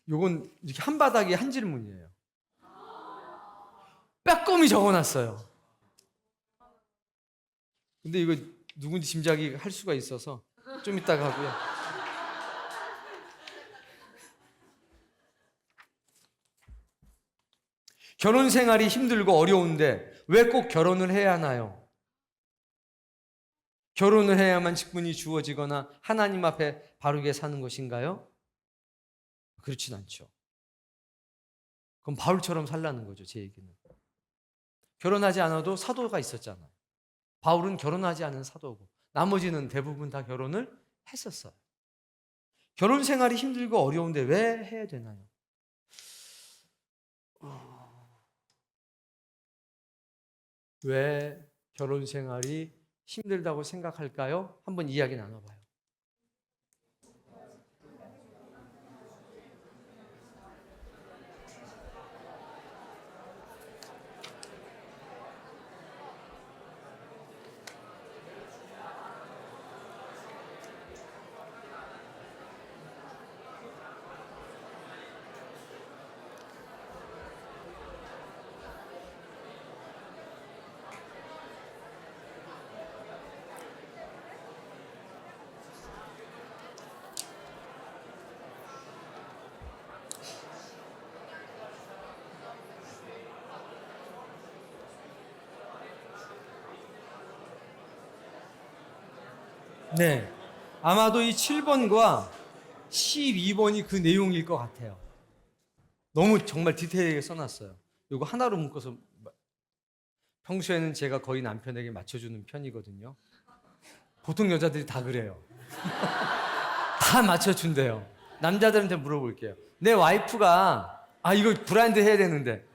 요건 이렇게 한 바닥에 한 질문이에요. 빼꼼히 적어놨어요. 근데 이거 누군지 짐작이 할 수가 있어서 좀 이따가 하고요. 결혼 생활이 힘들고 어려운데 왜 꼭 결혼을 해야 하나요? 결혼을 해야만 직분이 주어지거나 하나님 앞에 바르게 사는 것인가요? 그렇진 않죠. 그럼 바울처럼 살라는 거죠, 제 얘기는. 결혼하지 않아도 사도가 있었잖아요. 바울은 결혼하지 않은 사도고 나머지는 대부분 다 결혼을 했었어요. 결혼 생활이 힘들고 어려운데 왜 해야 되나요? 왜 결혼 생활이 힘들다고 생각할까요? 한번 이야기 나눠봐요. 네. 아마도 이 7번과 12번이 그 내용일 것 같아요. 너무 정말 디테일하게 써놨어요. 이거 하나로 묶어서 평소에는 제가 거의 남편에게 맞춰주는 편이거든요. 보통 여자들이 다 그래요. 다 맞춰준대요. 남자들한테 물어볼게요. 내 와이프가 이거 브랜드 해야 되는데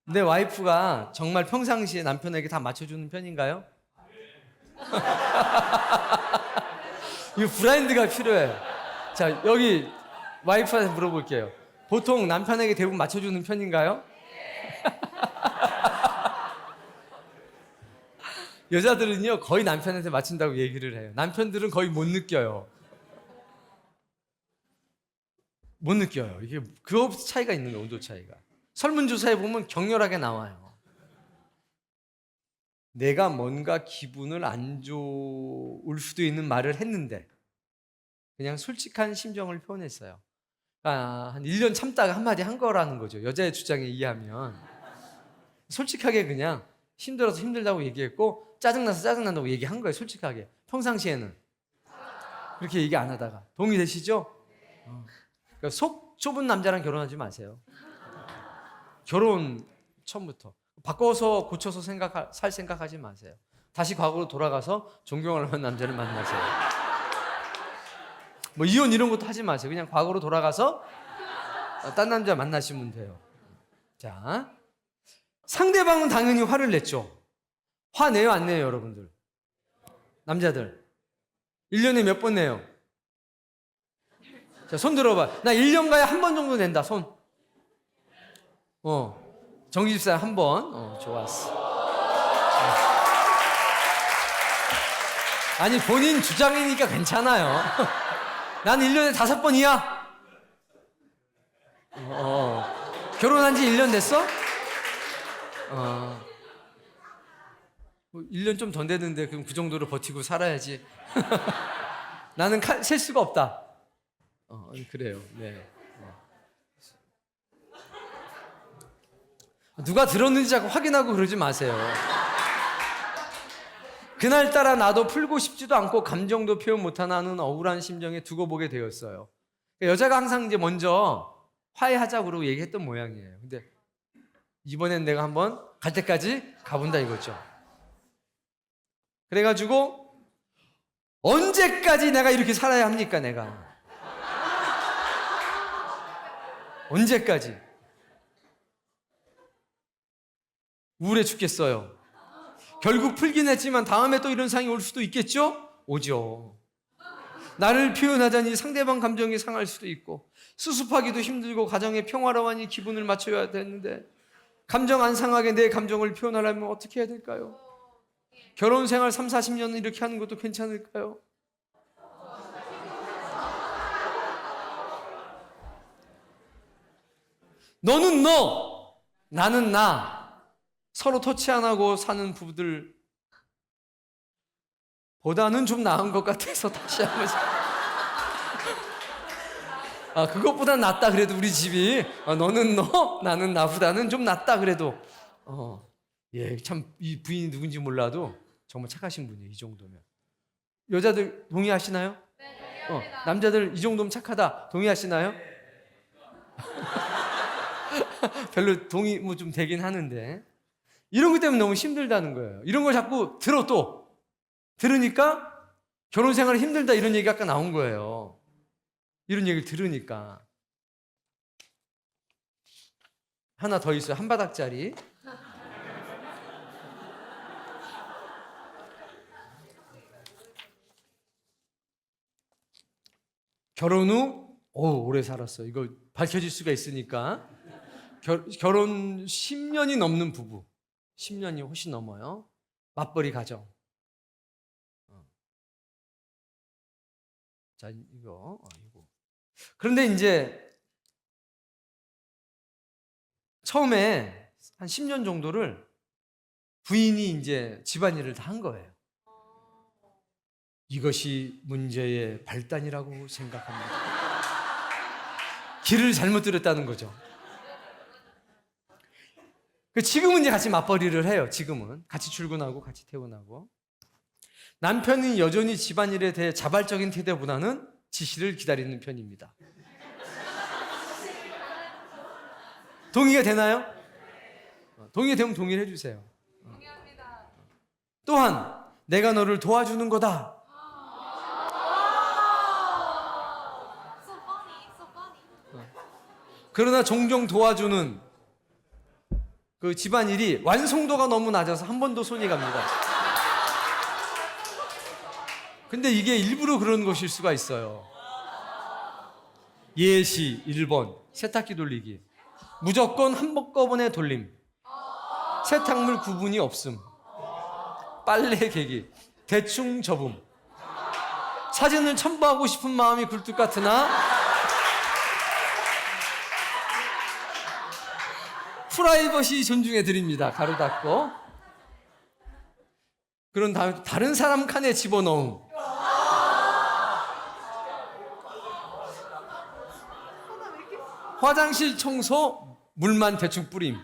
내 와이프가 정말 평상시에 남편에게 다 맞춰주는 편인가요? 이 브랜드가 필요해요. 자, 여기 와이프한테 물어볼게요. 보통 남편에게 대부분 맞춰주는 편인가요? 여자들은요 거의 남편한테 맞춘다고 얘기를 해요. 남편들은 거의 못 느껴요. 못 느껴요. 이게 그 차이가 있는 거예요. 온도 차이가. 설문조사에 보면 격렬하게 나와요. 내가 뭔가 기분을 안 좋을 수도 있는 말을 했는데 그냥 솔직한 심정을 표현했어요. 한 1년 참다가 한마디 한 거라는 거죠. 여자의 주장에 의하면. 솔직하게 그냥 힘들어서 힘들다고 얘기했고 짜증나서 짜증난다고 얘기한 거예요. 솔직하게. 평상시에는. 그렇게 얘기 안 하다가. 동의되시죠? 그러니까 속 좁은 남자랑 결혼하지 마세요. 결혼 처음부터. 바꿔서 고쳐서 살 생각하지 마세요. 다시 과거로 돌아가서 존경할 만한 남자를 만나세요. 뭐 이혼 이런 것도 하지 마세요. 그냥 과거로 돌아가서 딴 남자 만나시면 돼요. 자, 상대방은 당연히 화를 냈죠. 화 내요 안 내요 여러분들? 남자들 1년에 몇 번 내요? 자, 손 들어봐. 나 1년가에 한 번 정도 낸다. 손. 정기집사 한 번. 좋았어. 아니 본인 주장이니까 괜찮아요. 난 1년에 5번이야. 결혼한 지 1년 됐어? 1년 좀 더 됐는데 그럼 그 정도로 버티고 살아야지. 나는 셀 수가 없다. 그래요. 네. 누가 들었는지 자꾸 확인하고 그러지 마세요. 그날따라 나도 풀고 싶지도 않고 감정도 표현 못하는 억울한 심정에 두고 보게 되었어요. 여자가 항상 이제 먼저 화해하자고 그러고 얘기했던 모양이에요. 근데 이번엔 내가 한번 갈 때까지 가본다 이거죠. 그래가지고 언제까지 내가 이렇게 살아야 합니까 내가? 언제까지? 우울해 죽겠어요. 결국 풀긴 했지만 다음에 또 이런 상황이 올 수도 있겠죠? 오죠. 나를 표현하자니 상대방 감정이 상할 수도 있고 수습하기도 힘들고 가정의 평화로워하니 기분을 맞춰야 되는데 감정 안 상하게 내 감정을 표현하려면 어떻게 해야 될까요? 결혼 생활 3, 40년은 이렇게 하는 것도 괜찮을까요? 너는 너, 나는 나. 서로 터치 안 하고 사는 부부들 보다는 좀 나은 것 같아서 다시 한번. 그것보단 낫다 그래도 우리 집이. 너는 너, 나는 나보다는 좀 낫다 그래도. 예, 참 이 부인이 누군지 몰라도 정말 착하신 분이에요. 이 정도면. 여자들 동의하시나요? 네, 동의합니다. 남자들 이 정도면 착하다. 동의하시나요? 별로 동의 뭐 좀 되긴 하는데 이런 것 때문에 너무 힘들다는 거예요. 이런 걸 자꾸 들으니까 결혼 생활이 힘들다 이런 얘기가 아까 나온 거예요. 이런 얘기를 들으니까. 하나 더 있어요. 한 바닥짜리. 결혼 후 오래 살았어. 이거 밝혀질 수가 있으니까. 결혼 10년이 넘는 부부. 10년이 훨씬 넘어요. 맞벌이 가정. 자, 이거. 그런데 이제 처음에 한 10년 정도를 부인이 이제 집안일을 다 한 거예요. 이것이 문제의 발단이라고 생각합니다. 길을 잘못 들였다는 거죠. 지금은 이제 같이 맞벌이를 해요. 지금은 같이 출근하고 같이 퇴근하고. 남편은 여전히 집안일에 대해 자발적인 태도보다는 지시를 기다리는 편입니다. 동의가 되나요? 동의가 되면 동의를 해주세요. 동의합니다. 또한 내가 너를 도와주는 거다. So funny, so funny. 그러나 종종 도와주는 그 집안일이 완성도가 너무 낮아서 한 번 더 손이 갑니다. 근데 이게 일부러 그런 것일 수가 있어요. 예시 1번 세탁기 돌리기. 무조건 한꺼번에 돌림. 세탁물 구분이 없음. 빨래 개기, 대충 접음. 사진을 첨부하고 싶은 마음이 굴뚝 같으나 프라이버시 존중해 드립니다. 가로 닫고. 그런 다음에 다른 사람 칸에 집어넣음. 화장실 청소 물만 대충 뿌림.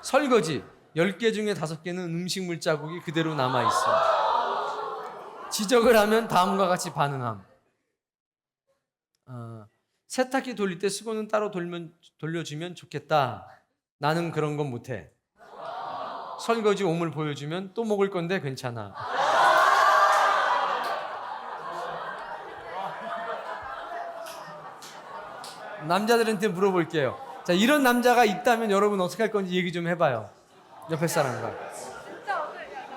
설거지 10개 중에 5개는 음식물 자국이 그대로 남아있어. 지적을 하면 다음과 같이 반응함. 세탁기 돌릴 때 수건은 따로 돌려주면 좋겠다. 나는 그런 건 못해. 설거지 오물 보여주면 또 먹을 건데 괜찮아. 남자들한테 물어볼게요. 자, 이런 남자가 있다면 여러분 어떻게 할 건지 얘기 좀 해봐요. 옆에 사람과. 진짜 오늘 야,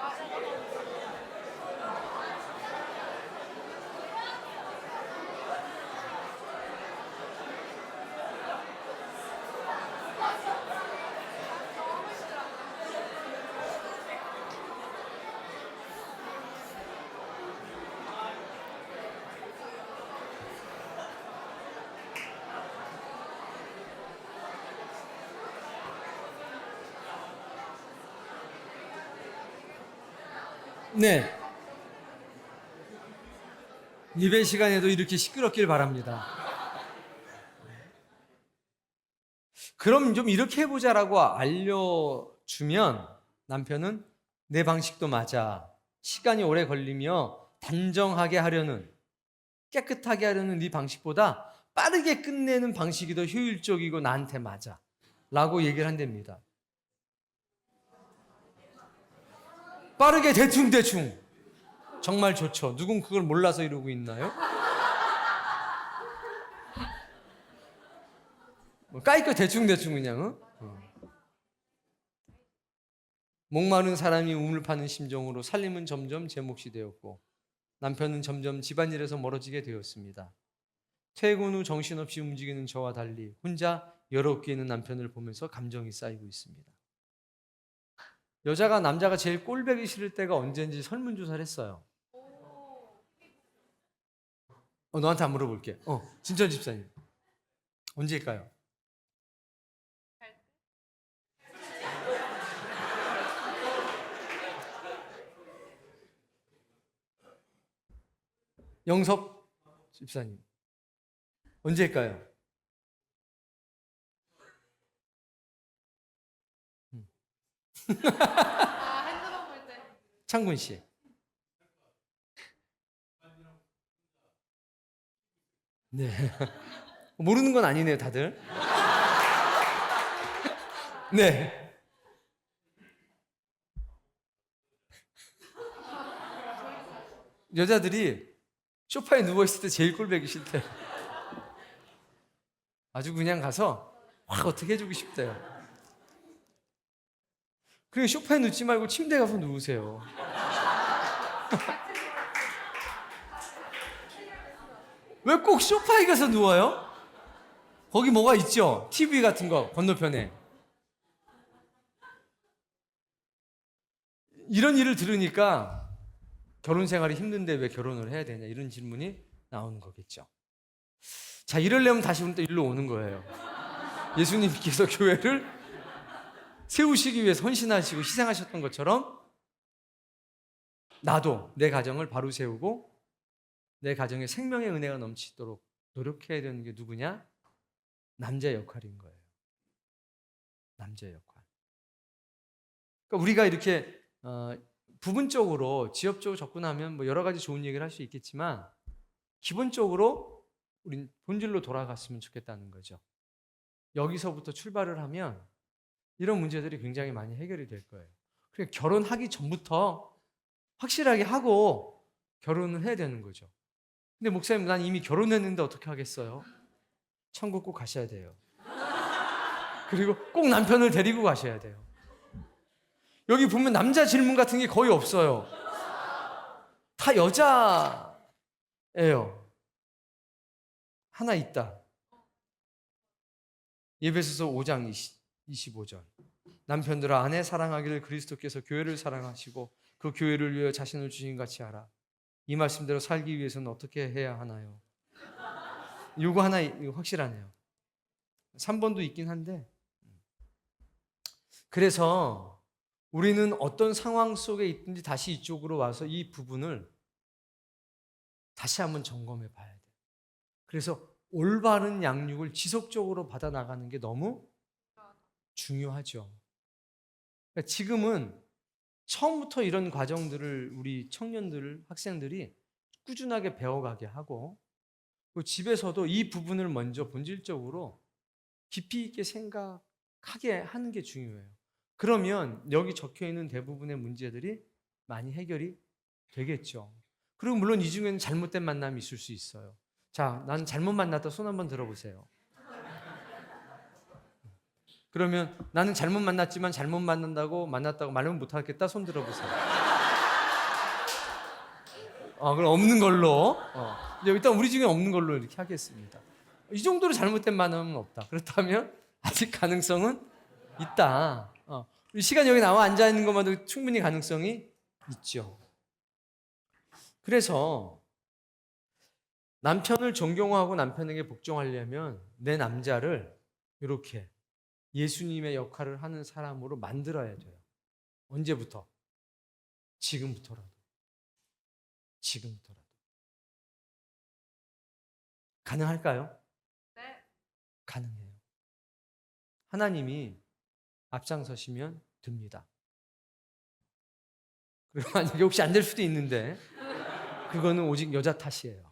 네. 예배 시간에도 이렇게 시끄럽길 바랍니다. 그럼 좀 이렇게 해보자라고 알려주면 남편은 내 방식도 맞아. 시간이 오래 걸리며 단정하게 하려는, 깨끗하게 하려는 네 방식보다 빠르게 끝내는 방식이 더 효율적이고 나한테 맞아. 라고 얘기를 한답니다. 빠르게 대충 정말 좋죠. 누군 그걸 몰라서 이러고 있나요? 뭐 까이거 대충 그냥. 목마른 사람이 우물 파는 심정으로 살림은 점점 제 몫이 되었고 남편은 점점 집안일에서 멀어지게 되었습니다. 퇴근 후 정신없이 움직이는 저와 달리 혼자 여러 개 있는 남편을 보면서 감정이 쌓이고 있습니다. 여자가 남자가 제일 꼴보기 싫을 때가 언제인지 설문조사를 했어요. 너한테 안 물어볼게. 진천 집사님. 언제일까요? 영섭 집사님. 언제일까요? 핸드폰 볼 때. 창군 씨. 네. 모르는 건 아니네요, 다들. 네. 여자들이 소파에 누워있을 때 제일 꼴보기 싫대요. 아주 그냥 가서 확 어떻게 해주고 싶대요. 그리고 소파에 눕지 말고 침대에 가서 누우세요. 왜 꼭 소파에 가서 누워요? 거기 뭐가 있죠? TV 같은 거 건너편에. 이런 일을 들으니까 결혼 생활이 힘든데 왜 결혼을 해야 되냐 이런 질문이 나오는 거겠죠. 자, 이러려면 다시 또 일로 오는 거예요. 예수님께서 교회를 세우시기 위해서 헌신하시고 희생하셨던 것처럼 나도 내 가정을 바로 세우고 내 가정에 생명의 은혜가 넘치도록 노력해야 되는 게 누구냐? 남자의 역할인 거예요. 남자의 역할. 그러니까 우리가 이렇게 부분적으로 지엽적으로 접근하면 뭐 여러 가지 좋은 얘기를 할 수 있겠지만 기본적으로 우린 본질로 돌아갔으면 좋겠다는 거죠. 여기서부터 출발을 하면 이런 문제들이 굉장히 많이 해결이 될 거예요. 그러니까 결혼하기 전부터 확실하게 하고 결혼을 해야 되는 거죠. 근데 목사님, 난 이미 결혼했는데 어떻게 하겠어요? 천국 꼭 가셔야 돼요. 그리고 꼭 남편을 데리고 가셔야 돼요. 여기 보면 남자 질문 같은 게 거의 없어요. 다 여자예요. 하나 있다. 에베소서 5장 25절. 남편들아 아내 사랑하기를 그리스도께서 교회를 사랑하시고 그 교회를 위하여 자신을 주신 같이 하라. 이 말씀대로 살기 위해서는 어떻게 해야 하나요? 요거 하나 이거 확실하네요. 3번도 있긴 한데 그래서 우리는 어떤 상황 속에 있든지 다시 이쪽으로 와서 이 부분을 다시 한번 점검해 봐야 돼요. 그래서 올바른 양육을 지속적으로 받아 나가는 게 너무 중요하죠. 그러니까 지금은 처음부터 이런 과정들을 우리 청년들, 학생들이 꾸준하게 배워가게 하고 그 집에서도 이 부분을 먼저 본질적으로 깊이 있게 생각하게 하는 게 중요해요. 그러면 여기 적혀 있는 대부분의 문제들이 많이 해결이 되겠죠. 그리고 물론 이 중에는 잘못된 만남이 있을 수 있어요. 자, 난 잘못 만났다 손 한번 들어보세요. 그러면 나는 잘못 만났지만 잘못 만났다고 말은 못하겠다 손 들어보세요. 그럼 없는 걸로. 일단 우리 중에 없는 걸로 이렇게 하겠습니다. 이 정도로 잘못된 만남은 없다. 그렇다면 아직 가능성은 있다. 시간 여기 나와 앉아 있는 것만도 충분히 가능성이 있죠. 그래서 남편을 존경하고 남편에게 복종하려면 내 남자를 이렇게 예수님의 역할을 하는 사람으로 만들어야 돼요. 언제부터? 지금부터라도. 지금부터라도. 가능할까요? 네. 가능해요. 하나님이 앞장서시면 됩니다. 그리고 만약에 혹시 안 될 수도 있는데 그거는 오직 여자 탓이에요.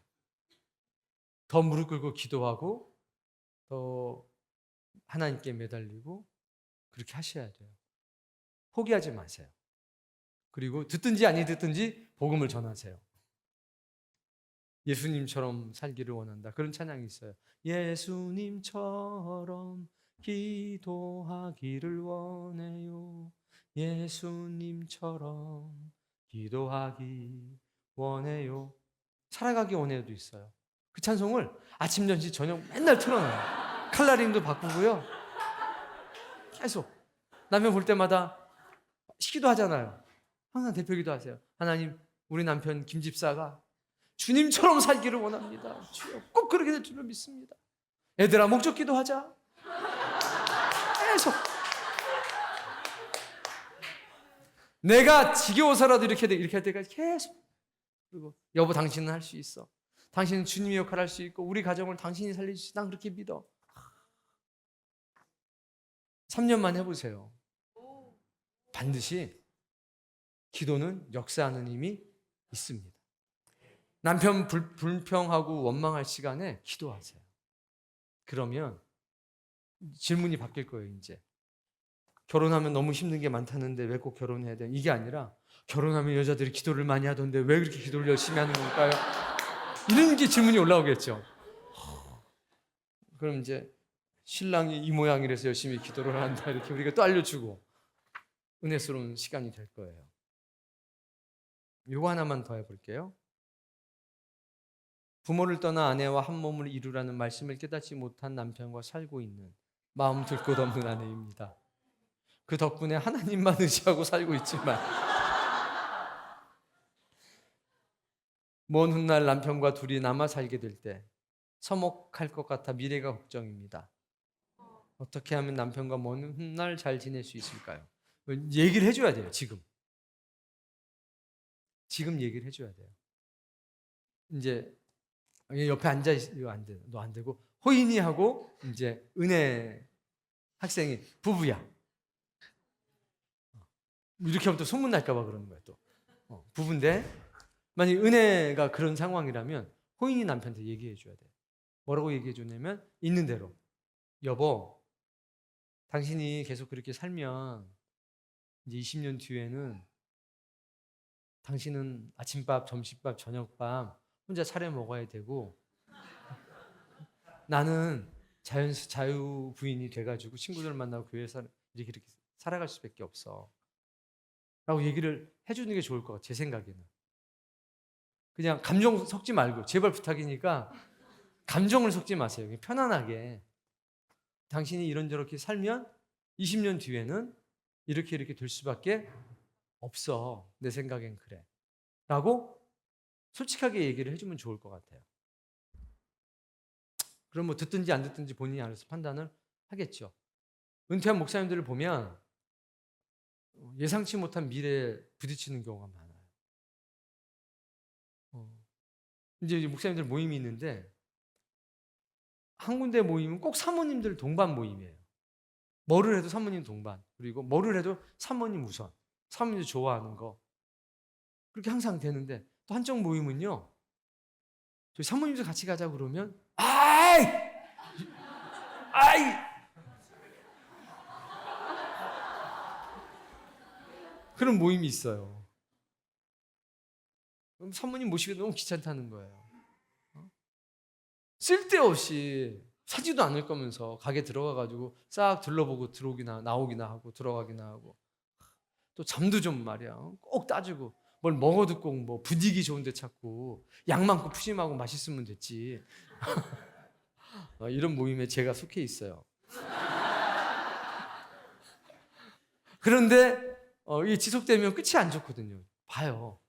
더 무릎 꿇고 기도하고 더 하나님께 매달리고 그렇게 하셔야 돼요. 포기하지 마세요. 그리고 듣든지 아니 듣든지 복음을 전하세요. 예수님처럼 살기를 원한다. 그런 찬양이 있어요. 예수님처럼 기도하기를 원해요. 예수님처럼 기도하기 원해요. 살아가기 원해요도 있어요. 그 찬송을 아침, 점심, 저녁 맨날 틀어놔요. 칼라링도 바꾸고요. 계속 남편 볼 때마다 기도하잖아요. 항상 대표 기도하세요. 하나님, 우리 남편 김 집사가 주님처럼 살기를 원합니다. 주여, 꼭 그렇게 될 줄을 믿습니다. 얘들아, 목적 기도하자. 계속. 내가 지겨워서라도 이렇게 할 때까지 계속. 그리고 여보, 당신은 할 수 있어. 당신은 주님의 역할을 할 수 있고 우리 가정을 당신이 살릴 수 있어. 난 그렇게 믿어. 3년만 해보세요. 반드시 기도는 역사하는 힘이 있습니다. 남편 불평하고 원망할 시간에 기도하세요. 그러면 질문이 바뀔 거예요. 이제 결혼하면 너무 힘든 게 많다는데 왜 꼭 결혼해야 돼? 이게 아니라 결혼하면 여자들이 기도를 많이 하던데 왜 그렇게 기도를 열심히 하는 걸까요? 이런 게 질문이 올라오겠죠. 그럼 이제 신랑이 이 모양이라서 열심히 기도를 한다 이렇게 우리가 또 알려주고 은혜스러운 시간이 될 거예요. 요거 하나만 더 해볼게요. 부모를 떠나 아내와 한 몸을 이루라는 말씀을 깨닫지 못한 남편과 살고 있는 마음 둘 곳 없는 아내입니다. 그 덕분에 하나님만 의지하고 살고 있지만 먼 훗날 남편과 둘이 남아 살게 될 때 서먹할 것 같아 미래가 걱정입니다. 어떻게 하면 남편과 먼 훗날 잘 지낼 수 있을까요? 얘기를 해줘야 돼요. 지금 얘기를 해줘야 돼요. 이제 옆에 앉아 있어 안 돼, 너 안 되고 호인이 하고 이제 은혜 학생이 부부야. 이렇게 하면 또 소문 날까봐 그러는 거야 또. 부부인데 만약 은혜가 그런 상황이라면 호인이 남편한테 얘기해 줘야 돼. 뭐라고 얘기해 주냐면 있는 대로 여보, 당신이 계속 그렇게 살면 이제 20년 뒤에는 당신은 아침밥, 점심밥, 저녁밥 혼자 차려 먹어야 되고 나는 자유 부인이 돼가지고 친구들 만나고 교회에서 이렇게 살아갈 수밖에 없어. 라고 얘기를 해주는 게 좋을 것 같아요. 제 생각에는. 그냥 감정 섞지 말고 제발 부탁이니까 감정을 섞지 마세요. 그냥 편안하게 당신이 이런저렇게 살면 20년 뒤에는 이렇게 될 수밖에 없어. 내 생각엔 그래. 라고 솔직하게 얘기를 해주면 좋을 것 같아요. 그럼 뭐 듣든지 안 듣든지 본인이 알아서 판단을 하겠죠. 은퇴한 목사님들을 보면 예상치 못한 미래에 부딪히는 경우가 많아요. 이제 목사님들 모임이 있는데 한 군데 모임은 꼭 사모님들 동반 모임이에요. 뭐를 해도 사모님 동반, 그리고 뭐를 해도 사모님 우선, 사모님들 좋아하는 거. 그렇게 항상 되는데 또 한쪽 모임은요, 저희 사모님들 같이 가자 그러면 아이 그런 모임이 있어요. 그럼 사모님 모시기 너무 귀찮다는 거예요. 쓸데없이 사지도 않을 거면서 가게 들어가가지고 싹 둘러보고 들어오기나 나오기나 하고 들어가기나 하고, 또 잠도 좀 말이야 꼭 따지고, 뭘 먹어도 꼭 뭐 분위기 좋은데 찾고 양 많고 푸짐하고 맛있으면 됐지. 이런 모임에 제가 속해 있어요. 그런데 이게 지속되면 끝이 안 좋거든요. 봐요.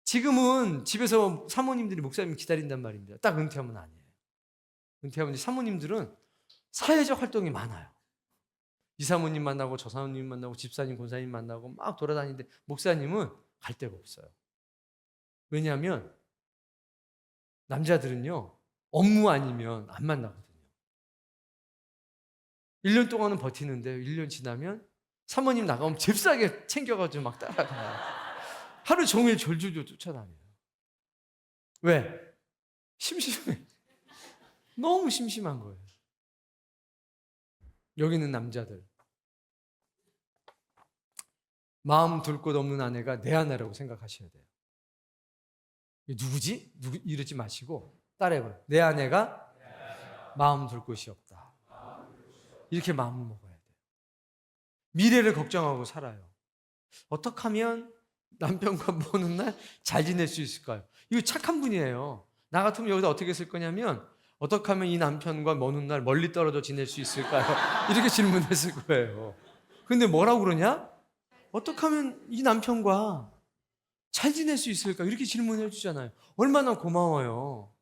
지금은 집에서 사모님들이 목사님 기다린단 말입니다. 딱 은퇴하면 아니에요. 은퇴하면 이제 사모님들은 사회적 활동이 많아요. 이 사모님 만나고 저 사모님 만나고 집사님 권사님 만나고 막 돌아다니는데 목사님은 갈 데가 없어요. 왜냐하면 남자들은요, 업무 아니면 안 만나거든요. 1년 동안은 버티는데 1년 지나면 사모님 나가면 잽싸게 챙겨가지고 막 따라가요. 하루 종일 졸졸졸 쫓아다녀요. 왜? 심심해. 너무 심심한 거예요. 여기 있는 남자들, 마음 둘 곳 없는 아내가 내 아내라고 생각하셔야 돼요. 누구지? 이러지 마시고 따라해봐요. 내 아내가 마음 둘 곳이 없다. 이렇게 마음을 먹어야 돼요. 미래를 걱정하고 살아요. 어떻게 하면 남편과 보는 날 잘 지낼 수 있을까요? 이거 착한 분이에요. 나 같으면 여기서 어떻게 쓸 거냐면, 어떻게 하면 이 남편과 먼 날 멀리 떨어져 지낼 수 있을까요? 이렇게 질문했을 거예요. 근데 뭐라고 그러냐? 어떻게 하면 이 남편과 잘 지낼 수 있을까? 이렇게 질문해 주잖아요. 얼마나 고마워요.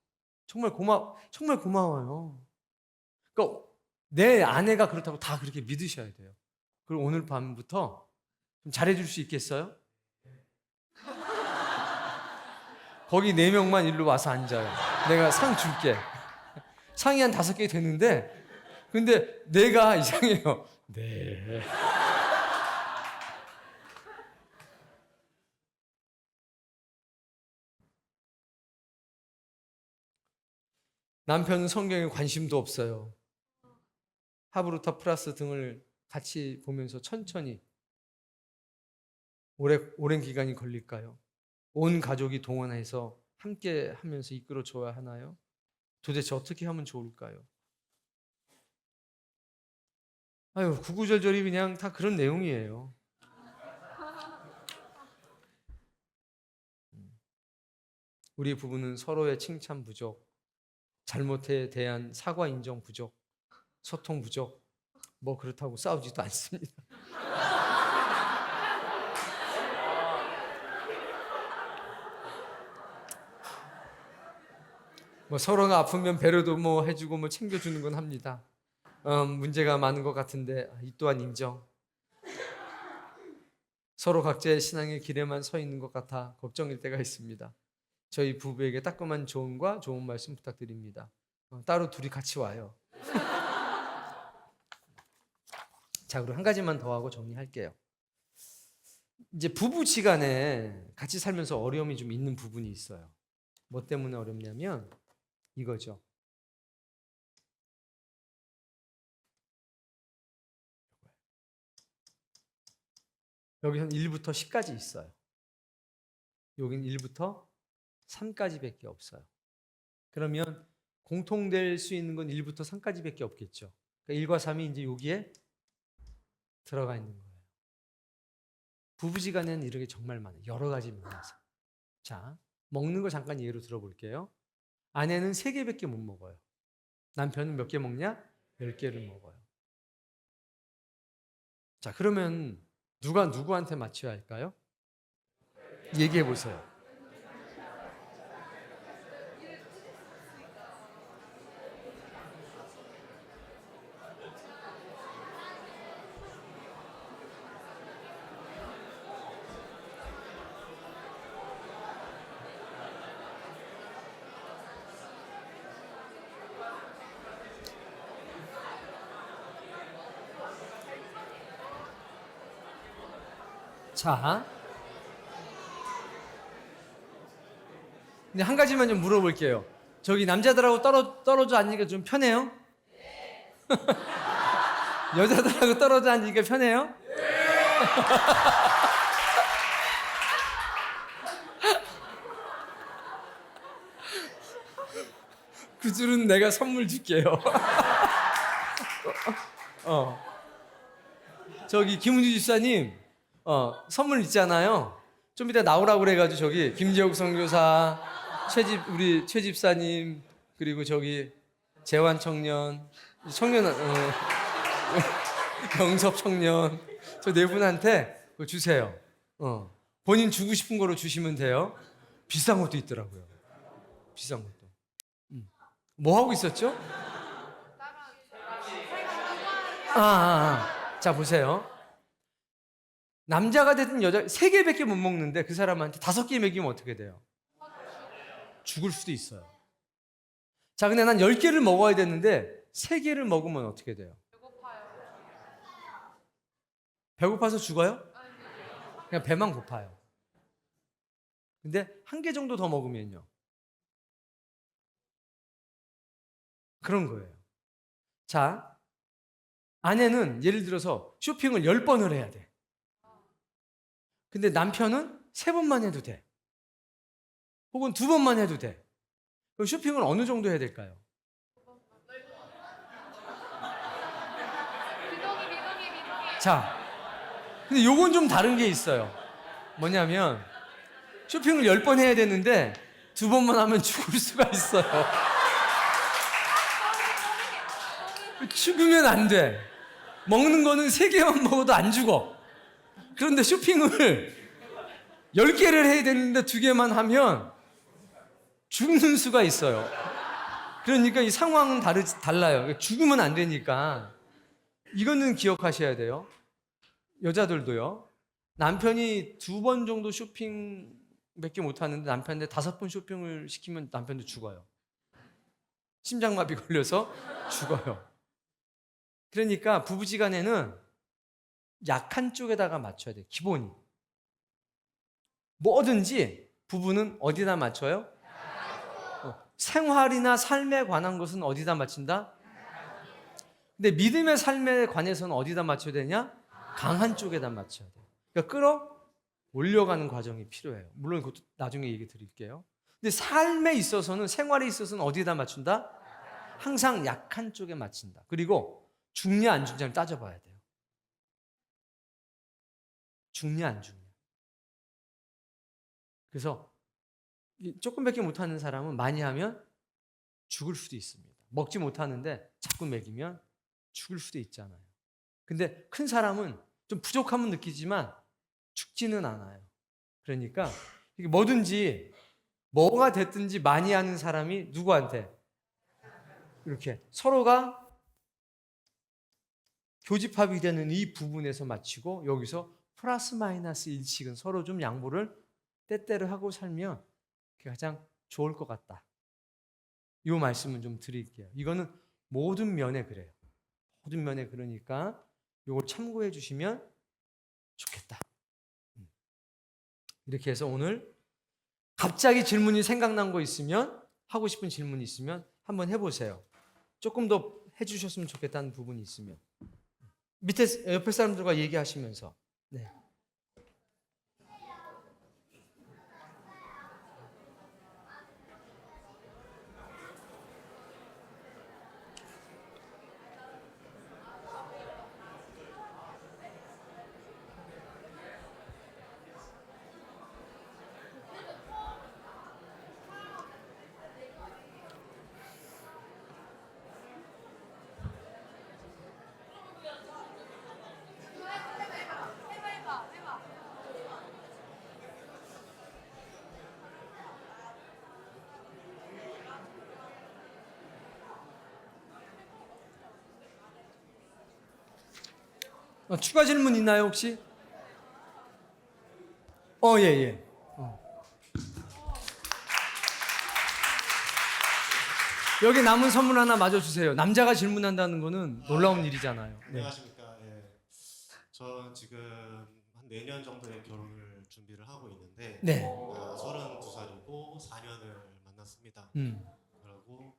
정말 고마워요. 그러니까 내 아내가 그렇다고 다 그렇게 믿으셔야 돼요. 그리고 오늘 밤부터 좀 잘해줄 수 있겠어요? 거기 4명만 일로 와서 앉아요. 내가 상 줄게. 상이 한 5개 되는데, 근데 내가 이상해요. 네. 남편은 성경에 관심도 없어요. 하브루타 플러스 등을 같이 보면서 천천히, 오랜 기간이 걸릴까요? 온 가족이 동원해서 함께 하면서 이끌어 줘야 하나요? 도대체 어떻게 하면 좋을까요? 아유, 구구절절이 그냥 다 그런 내용이에요. 우리 부부는 서로의 칭찬 부족, 잘못에 대한 사과 인정 부족, 소통 부족, 뭐 그렇다고 싸우지도 않습니다. 뭐 서로가 아프면 배려도 뭐 해주고 뭐 챙겨주는 건 합니다. 문제가 많은 것 같은데 이 또한 인정. 서로 각자의 신앙의 길에만 서 있는 것 같아 걱정일 때가 있습니다. 저희 부부에게 따끔한 조언과 좋은 말씀 부탁드립니다. 따로 둘이 같이 와요. 자, 그리고 한 가지만 더 하고 정리할게요. 이제 부부지간에 같이 살면서 어려움이 좀 있는 부분이 있어요. 뭐 때문에 어렵냐면 이거죠. 여기서는 1부터 10까지 있어요. 여기는 1부터 3까지밖에 없어요. 그러면 공통될 수 있는 건 1부터 3까지밖에 없겠죠. 그러니까 1과 3이 이제 여기에 들어가 있는 거예요. 부부지간에는 이런 게 정말 많아요. 여러 가지 면에서. 자, 먹는 거 잠깐 예로 들어볼게요. 아내는 3개밖에 못 먹어요. 남편은 몇 개 먹냐? 10개를 먹어요. 자, 그러면 누가 누구한테 맞춰야 할까요? 얘기해 보세요. 자, 근데 한 가지만 좀 물어볼게요. 저기 남자들하고 떨어져 앉으니까 좀 편해요? 여자들하고 떨어져 앉으니까 편해요? 그 줄은 내가 선물 줄게요. 저기 김은주 집사님, 선물 있잖아요. 좀 이따 나오라고 그래가지고 저기 김재욱 선교사, 우리 최 집사님, 그리고 저기 재환 청년, 영섭 청년, 저 네 분한테 그거 주세요. 본인 주고 싶은 거로 주시면 돼요. 비싼 것도 있더라고요. 비싼 것도. 뭐 하고 있었죠? 자, 보세요. 남자가 됐든 여자 3개밖에 못 먹는데 그 사람한테 5개 먹이면 어떻게 돼요? 죽을 수도 있어요. 자, 근데 난 10개를 먹어야 되는데 3개를 먹으면 어떻게 돼요? 배고파서 죽어요? 그냥 배만 고파요. 근데 1개 정도 더 먹으면요. 그런 거예요. 자, 아내는 예를 들어서 쇼핑을 10번을 해야 돼. 근데 남편은 3번만 해도 돼. 혹은 2번만 해도 돼. 그럼 쇼핑을 어느 정도 해야 될까요? 자, 근데 요건 좀 다른 게 있어요. 뭐냐면 쇼핑을 10번 해야 되는데 2번만 하면 죽을 수가 있어요. 죽으면 안 돼. 먹는 거는 3개만 먹어도 안 죽어. 그런데 쇼핑을 10개를 해야 되는데 2개만 하면 죽는 수가 있어요. 그러니까 이 상황은 달라요. 죽으면 안 되니까. 이거는 기억하셔야 돼요. 여자들도요. 남편이 2번 정도 쇼핑밖에 못 하는데 남편한테 5번 쇼핑을 시키면 남편도 죽어요. 심장마비 걸려서 죽어요. 그러니까 부부지간에는 약한 쪽에다가 맞춰야 돼요. 기본이. 뭐든지 부부는 어디다 맞춰요? 생활이나 삶에 관한 것은 어디다 맞춘다? 근데 믿음의 삶에 관해서는 어디다 맞춰야 되냐? 강한 쪽에다 맞춰야 돼요. 그러니까 끌어올려가는 과정이 필요해요. 물론 그것도 나중에 얘기 드릴게요. 근데 삶에 있어서는, 생활에 있어서는 어디다 맞춘다? 항상 약한 쪽에 맞춘다. 그리고 죽냐 안 죽냐를 따져봐야 돼요. 죽냐 안 죽냐. 그래서 조금밖에 못하는 사람은 많이 하면 죽을 수도 있습니다. 먹지 못하는데 자꾸 먹이면 죽을 수도 있잖아요. 근데 큰 사람은 좀 부족함은 느끼지만 죽지는 않아요. 그러니까 이게 뭐든지 뭐가 됐든지 많이 하는 사람이 누구한테 이렇게 서로가 교집합이 되는 이 부분에서 마치고 여기서 플러스 마이너스 일씩은 서로 좀 양보를 때때로 하고 살면 그게 가장 좋을 것 같다. 이 말씀은 좀 드릴게요. 이거는 모든 면에 그래요. 모든 면에 그러니까 이걸 참고해 주시면 좋겠다. 이렇게 해서 오늘 갑자기 질문이 생각난 거 있으면, 하고 싶은 질문이 있으면 한번 해보세요. 조금 더 해주셨으면 좋겠다는 부분이 있으면 밑에 옆에 사람들과 얘기하시면서. 네. 추가 질문 있나요 혹시? 예, 예. 여기 남은 선물 하나 마저 주세요. 남자가 질문한다는 거는 놀라운 일이잖아요. 네. 안녕하십니까. 예. 저 지금 한 내년 정도에 결혼을 준비를 하고 있는데 네. 32살이고 4년을 만났습니다. 그리고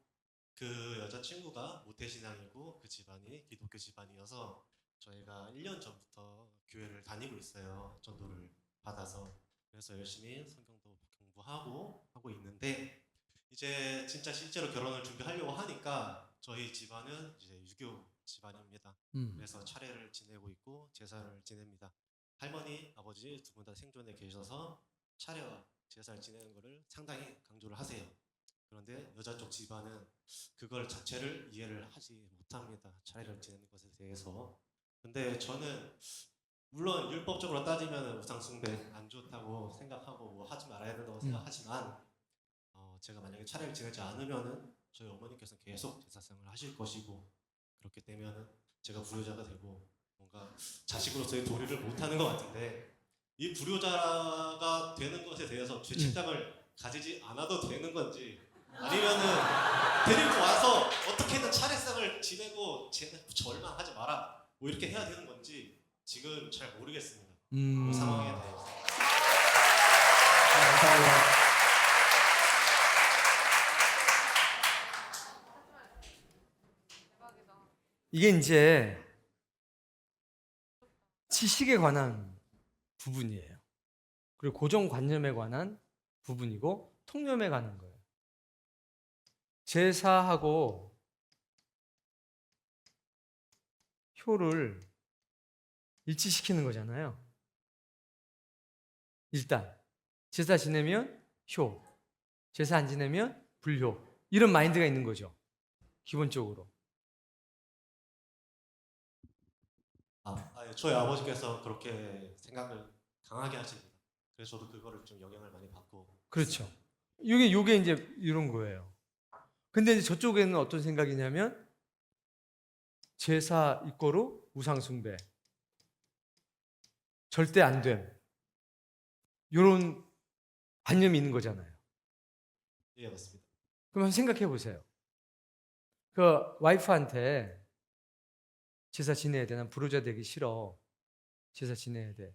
그 여자친구가 모태신앙이고 그 집안이 기독교 집안이어서 저희가 1년 전부터 교회를 다니고 있어요. 전도를 받아서. 그래서 열심히 성경도 공부하고 있는데 이제 진짜 실제로 결혼을 준비하려고 하니까 저희 집안은 이제 유교 집안입니다. 그래서 차례를 지내고 있고 제사를 지냅니다. 할머니, 아버지 두 분 다 생존에 계셔서 차례와 제사를 지내는 것을 상당히 강조를 하세요. 그런데 여자 쪽 집안은 그걸 자체를 이해를 하지 못합니다. 차례를 지내는 것에 대해서. 근데 저는 물론 율법적으로 따지면 우상 숭배 안 좋다고 생각하고 뭐 하지 말아야 된다고 생각하지만 제가 만약에 차례를 지내지 않으면은 저희 어머니께서 계속 제사상을 하실 것이고 그렇게 되면은 제가 불효자가 되고 뭔가 자식으로서의 도리를 못하는 것 같은데 이 불효자가 되는 것에 대해서 죄책감을 가지지 않아도 되는 건지 아니면은 데리고 와서 어떻게든 차례상을 지내고 절망하지 마라 뭐 이렇게 해야 되는 건지 지금 잘 모르겠습니다. 그 상황에 대해서. 감사합니다. 이게 이제 지식에 관한 부분이에요. 그리고 고정관념에 관한 부분이고 통념에 관한 거예요. 제사하고 효를 일치시키는 거잖아요. 일단 제사 지내면 효, 제사 안 지내면 불효, 이런 마인드가 있는 거죠. 기본적으로. 저희 아버지께서 그렇게 생각을 강하게 하십니다. 그래서 저도 그거를 좀 영향을 많이 받고. 그렇죠. 요게 이제 이런 거예요. 근데 이제 저쪽에는 어떤 생각이냐면 제사 이꼬로 우상숭배 절대 안 됨. 이런 관념이 있는 거잖아요. 예, 맞습니다. 그럼 한번 생각해 보세요. 그 와이프한테 제사 지내야 돼. 난 불효자 되기 싫어. 제사 지내야 돼.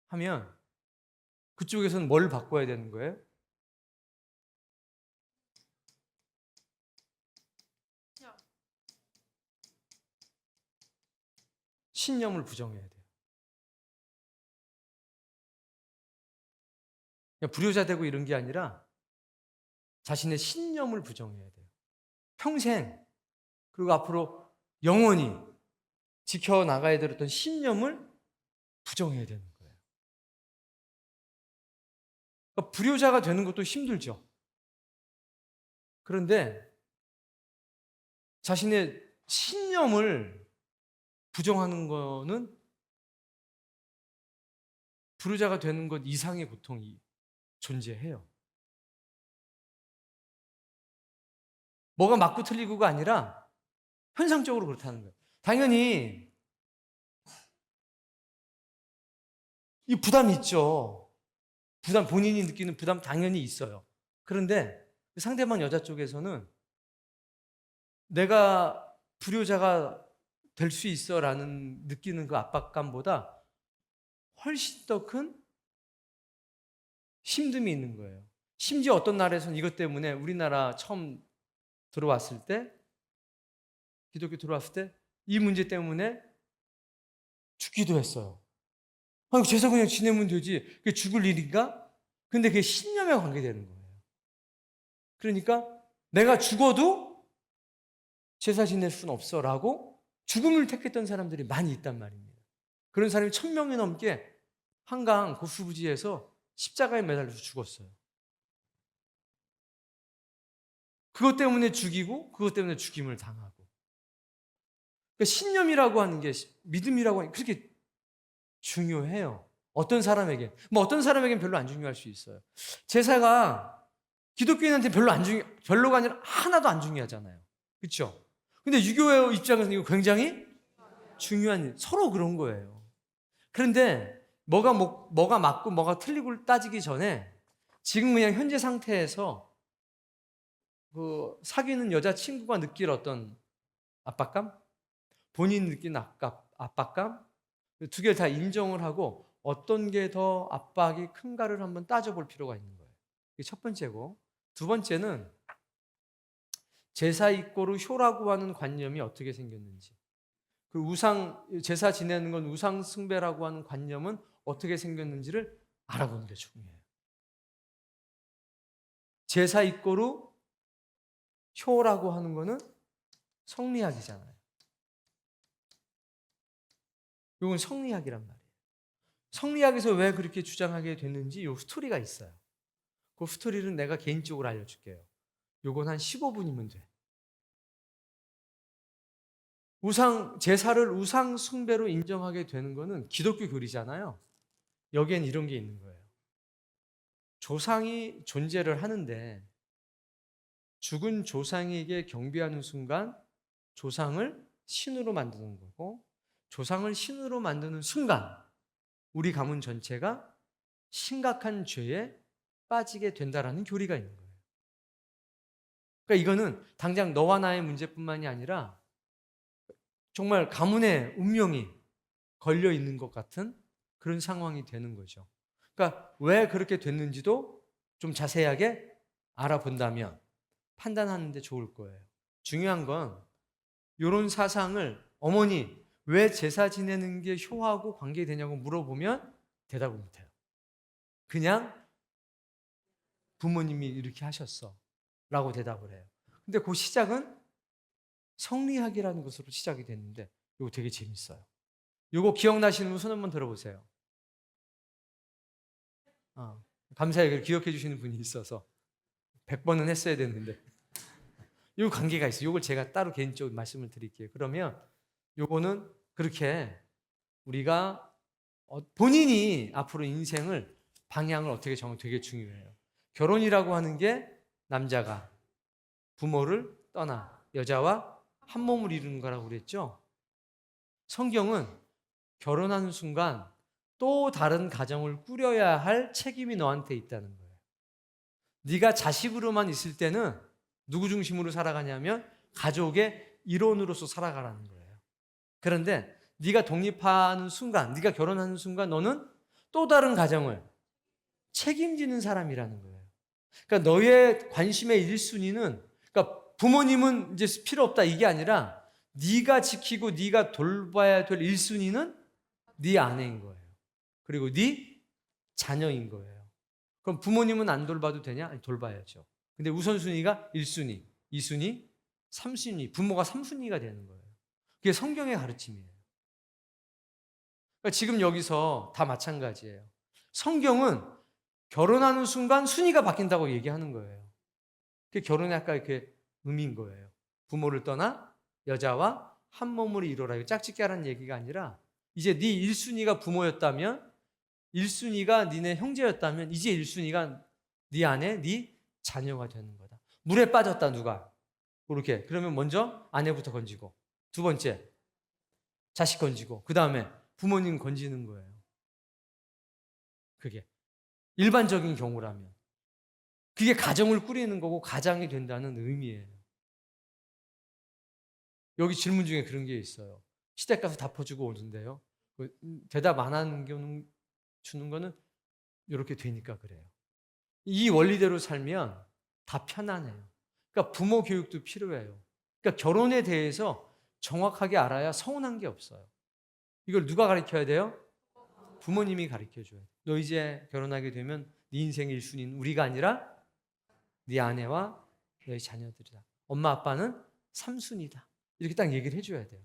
하면 그쪽에서는 뭘 바꿔야 되는 거예요? 신념을 부정해야 돼요. 그냥 불효자 되고 이런 게 아니라 자신의 신념을 부정해야 돼요. 평생, 그리고 앞으로 영원히 지켜나가야 될 어떤 신념을 부정해야 되는 거예요. 그러니까 불효자가 되는 것도 힘들죠. 그런데 자신의 신념을 부정하는 거는 불효자가 되는 것 이상의 고통이 존재해요. 뭐가 맞고 틀리고가 아니라 현상적으로 그렇다는 거예요. 당연히 이 부담이 있죠. 부담, 본인이 느끼는 부담 당연히 있어요. 그런데 상대방 여자 쪽에서는 내가 불효자가 될 수 있어라는 느끼는 그 압박감보다 훨씬 더 큰 힘듦이 있는 거예요. 심지어 어떤 나라에서는 이것 때문에 우리나라 처음 들어왔을 때, 기독교 들어왔을 때 이 문제 때문에 죽기도 했어요. 아니, 제사 그냥 지내면 되지. 그게 죽을 일인가? 근데 그게 신념에 관계되는 거예요. 그러니까 내가 죽어도 제사 지낼 수는 없어라고 죽음을 택했던 사람들이 많이 있단 말입니다. 그런 사람이 1000명이 넘게 한강 고수부지에서 십자가에 매달려서 죽었어요. 그것 때문에 죽이고 그것 때문에 죽임을 당하고. 그러니까 신념이라고 하는 게, 믿음이라고 하는 게 그렇게 중요해요. 어떤 사람에게. 뭐 어떤 사람에게는 별로 안 중요할 수 있어요. 제사가 기독교인한테 별로가 아니라 하나도 안 중요하잖아요. 그렇죠? 근데 유교 입장에서는 이거 굉장히 중요한 일. 서로 그런 거예요. 그런데 뭐가 맞고 뭐가 틀리고를 따지기 전에 지금 그냥 현재 상태에서 그 사귀는 여자친구가 느낄 어떤 압박감, 본인이 느끼는 압박감, 두 개를 다 인정을 하고 어떤 게 더 압박이 큰가를 한번 따져볼 필요가 있는 거예요. 이게 첫 번째고, 두 번째는 제사 이꼬르 효라고 하는 관념이 어떻게 생겼는지, 그 제사 지내는 건 우상 숭배라고 하는 관념은 어떻게 생겼는지를 알아보는 게 중요해요. 제사 이꼬르 효라고 하는 거는 성리학이잖아요. 이건 성리학이란 말이에요. 성리학에서 왜 그렇게 주장하게 됐는지 이 스토리가 있어요. 그 스토리는 내가 개인적으로 알려줄게요. 요건 한 15분이면 돼. 제사를 우상 숭배로 인정하게 되는 거는 기독교 교리잖아요. 여기엔 이런 게 있는 거예요. 조상이 존재를 하는데 죽은 조상에게 경배하는 순간 조상을 신으로 만드는 거고, 조상을 신으로 만드는 순간 우리 가문 전체가 심각한 죄에 빠지게 된다라는 교리가 있는 거예요. 그러니까 이거는 당장 너와 나의 문제뿐만이 아니라 정말 가문의 운명이 걸려 있는 것 같은 그런 상황이 되는 거죠. 그러니까 왜 그렇게 됐는지도 좀 자세하게 알아본다면 판단하는 데 좋을 거예요. 중요한 건 이런 사상을 어머니 왜 제사 지내는 게 효하고 관계되냐고 물어보면 대답을 못해요. 그냥 부모님이 이렇게 하셨어 라고 대답을 해요. 근데 그 시작은 성리학이라는 것으로 시작이 됐는데 이거 되게 재밌어요. 이거 기억나시는 분 손 한번 들어보세요. 감사하게 기억해 주시는 분이 있어서 100번은 했어야 됐는데 이 관계가 있어요. 이걸 제가 따로 개인적으로 말씀을 드릴게요. 그러면 요거는 그렇게 우리가 본인이 앞으로 인생을 방향을 어떻게 정하는 되게 중요해요. 결혼이라고 하는 게 남자가 부모를 떠나 여자와 한 몸을 이루는 거라고 그랬죠. 성경은 결혼하는 순간 또 다른 가정을 꾸려야 할 책임이 너한테 있다는 거예요. 네가 자식으로만 있을 때는 누구 중심으로 살아가냐면 가족의 일원으로서 살아가라는 거예요. 그런데 네가 독립하는 순간, 네가 결혼하는 순간 너는 또 다른 가정을 책임지는 사람이라는 거예요. 그러니까 너의 관심의 1순위는, 그러니까 부모님은 이제 필요 없다 이게 아니라 네가 지키고 네가 돌봐야 될 1순위는 네 아내인 거예요. 그리고 네 자녀인 거예요. 그럼 부모님은 안 돌봐도 되냐? 아니, 돌봐야죠. 근데 우선순위가 1순위, 2순위, 3순위, 부모가 3순위가 되는 거예요. 그게 성경의 가르침이에요. 그러니까 지금 여기서 다 마찬가지예요. 성경은 결혼하는 순간 순위가 바뀐다고 얘기하는 거예요. 그게 결혼의 아까 이렇게 의미인 거예요. 부모를 떠나 여자와 한 몸으로 이루라. 이거 짝짓기 하라는 얘기가 아니라 이제 네 1순위가 부모였다면 1순위가 니네 형제였다면 이제 1순위가 네 아내, 네 자녀가 되는 거다. 물에 빠졌다 누가. 그렇게. 그러면 먼저 아내부터 건지고 두 번째 자식 건지고 그 다음에 부모님 건지는 거예요. 그게 일반적인 경우라면 그게 가정을 꾸리는 거고 가장이 된다는 의미예요. 여기 질문 중에 그런 게 있어요. 시댁 가서 다 퍼주고 오는데요. 대답 안 하는 경우는 주는 거는 이렇게 되니까 그래요. 이 원리대로 살면 다 편안해요. 그러니까 부모 교육도 필요해요. 그러니까 결혼에 대해서 정확하게 알아야 서운한 게 없어요. 이걸 누가 가르쳐야 돼요? 부모님이 가르쳐줘야 돼요. 너 이제 결혼하게 되면 네 인생의 1순위는 우리가 아니라 네 아내와 너의 자녀들이다. 엄마 아빠는 3순위다. 이렇게 딱 얘기를 해줘야 돼요.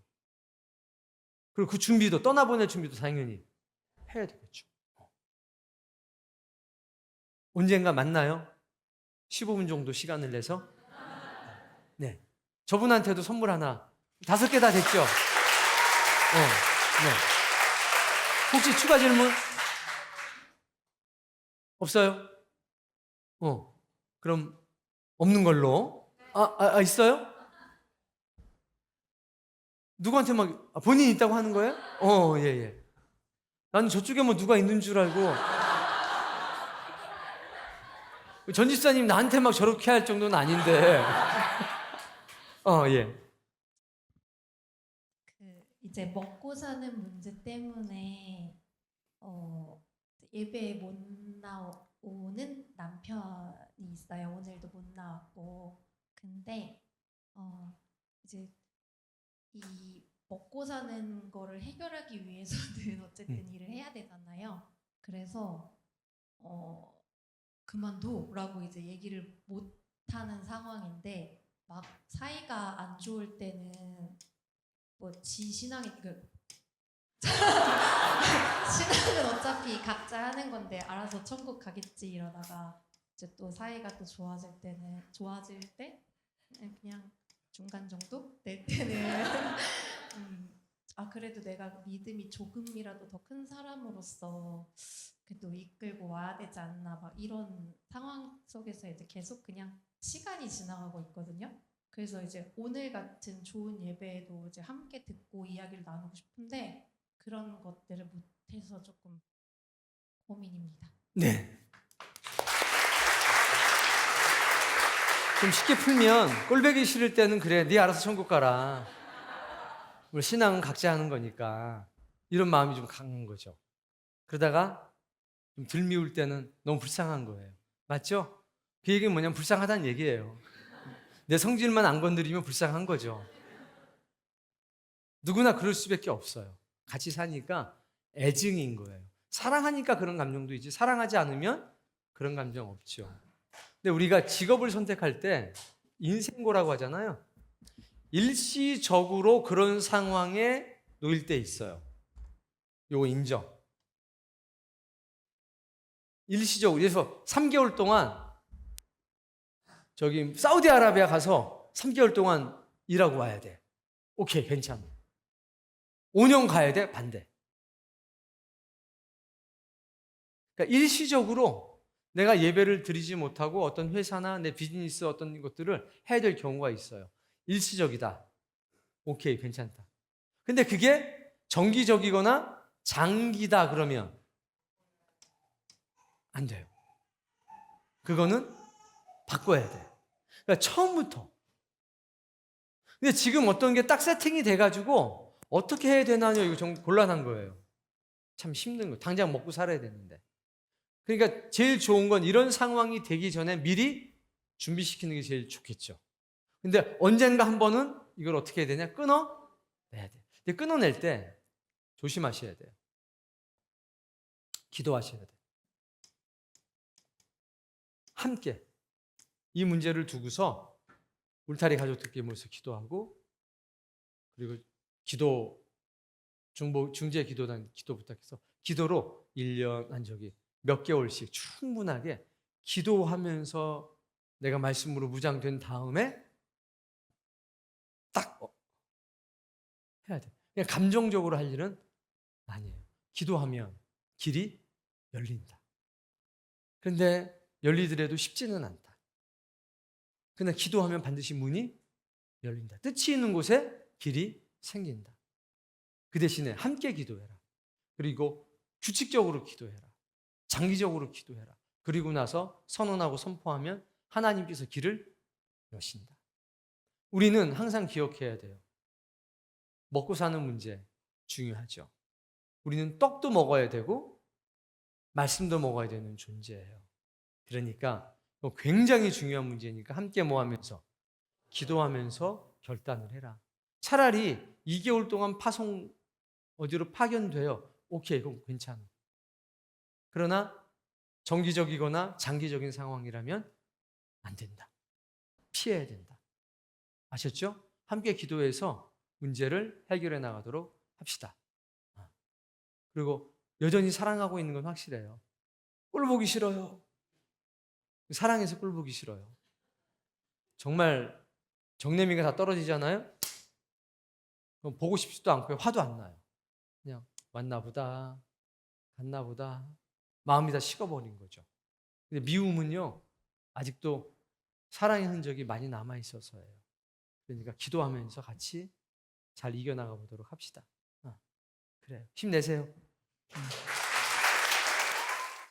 그리고 그 준비도 떠나보낼 준비도 당연히 해야 되겠죠. 언젠가 만나요? 15분 정도 시간을 내서. 네. 저분한테도 선물 하나. 5개 다 됐죠? 네. 혹시 추가 질문? 없어요? 그럼 없는 걸로. 있어요? 누구한테 막 본인이 있다고 하는 거예요? 예, 예. 나는 저쪽에 뭐 누가 있는 줄 알고 전 집사님 나한테 막 저렇게 할 정도는 아닌데. 예. 이제 먹고 사는 문제 때문에 예배에 못 나오는 남편이 있어요. 오늘도 못 나왔고. 근데 이제 이 먹고 사는 거를 해결하기 위해서는 어쨌든 일을 해야 되잖아요. 그래서 그만둬라고 이제 얘기를 못 하는 상황인데, 막 사이가 안 좋을 때는 뭐 지 신앙이 신앙은 어차피 각자 하는 건데 알아서 천국 가겠지 이러다가 이제 또 사이가 또 좋아질 때 그냥 중간 정도 낼 때는 그래도 내가 믿음이 조금이라도 더 큰 사람으로서 그래도 이끌고 와야 되지 않나, 막 이런 상황 속에서 이제 계속 그냥 시간이 지나가고 있거든요. 그래서 이제 오늘 같은 좋은 예배에도 이제 함께 듣고 이야기를 나누고 싶은데 그런 것들을 못해서 조금 고민입니다. 네. 좀 쉽게 풀면, 꼴보기 싫을 때는 그래, 네 알아서 천국 가라. 우리 신앙은 각자 하는 거니까 이런 마음이 좀 강한 거죠. 그러다가 좀 덜 미울 때는 너무 불쌍한 거예요. 맞죠? 그 얘기는 뭐냐면 불쌍하다는 얘기예요. 내 성질만 안 건드리면 불쌍한 거죠. 누구나 그럴 수밖에 없어요. 같이 사니까 애증인 거예요. 사랑하니까 그런 감정도 있지, 사랑하지 않으면 그런 감정 없죠. 근데 우리가 직업을 선택할 때 인생고라고 하잖아요. 일시적으로 그런 상황에 놓일 때 있어요. 요거 인정. 일시적으로. 그래서 3개월 동안 저기 사우디아라비아 가서 3개월 동안 일하고 와야 돼. 오케이, 괜찮아. 5년 가야 돼? 반대. 그러니까 일시적으로 내가 예배를 드리지 못하고 어떤 회사나 내 비즈니스 어떤 것들을 해야 될 경우가 있어요. 일시적이다. 오케이, 괜찮다. 근데 그게 정기적이거나 장기다 그러면 안 돼요. 그거는 바꿔야 돼. 그러니까 처음부터. 근데 지금 어떤 게 딱 세팅이 돼가지고 어떻게 해야 되나요? 이거 좀 곤란한 거예요. 참 힘든 거. 당장 먹고 살아야 되는데. 그러니까 제일 좋은 건 이런 상황이 되기 전에 미리 준비시키는 게 제일 좋겠죠. 근데 언젠가 한 번은 이걸 어떻게 해야 되냐? 끊어내야 돼. 근데 끊어낼 때 조심하셔야 돼요. 기도하셔야 돼요. 함께 이 문제를 두고서 울타리 가족들끼리 모여서 기도하고, 그리고 중재 기도단 기도 부탁해서 기도로 1년 한 적이 몇 개월씩 충분하게 기도하면서 내가 말씀으로 무장된 다음에 딱 해야 돼. 그냥 감정적으로 할 일은 아니에요. 기도하면 길이 열린다. 그런데 열리더라도 쉽지는 않다. 그러나 기도하면 반드시 문이 열린다. 뜻이 있는 곳에 길이 생긴다. 그 대신에 함께 기도해라. 그리고 규칙적으로 기도해라. 장기적으로 기도해라. 그리고 나서 선언하고 선포하면 하나님께서 길을 여신다. 우리는 항상 기억해야 돼요. 먹고 사는 문제 중요하죠. 우리는 떡도 먹어야 되고 말씀도 먹어야 되는 존재예요. 그러니까 굉장히 중요한 문제니까 함께 모하면서 기도하면서 결단을 해라. 차라리 2개월 동안 어디로 파견돼요. 오케이, 그럼 괜찮아. 그러나 정기적이거나 장기적인 상황이라면 안 된다. 피해야 된다. 아셨죠? 함께 기도해서 문제를 해결해 나가도록 합시다. 그리고 여전히 사랑하고 있는 건 확실해요. 꼴 보기 싫어요. 사랑해서 꼴 보기 싫어요. 정말 정내미가 다 떨어지잖아요? 그럼 보고 싶지도 않고요. 화도 안 나요. 그냥 왔나 보다, 갔나 보다. 마음이 다 식어버린 거죠. 근데 미움은요, 아직도 사랑의 흔적이 많이 남아 있어서예요. 그러니까 기도하면서 같이 잘 이겨나가 보도록 합시다. 그래요. 힘내세요.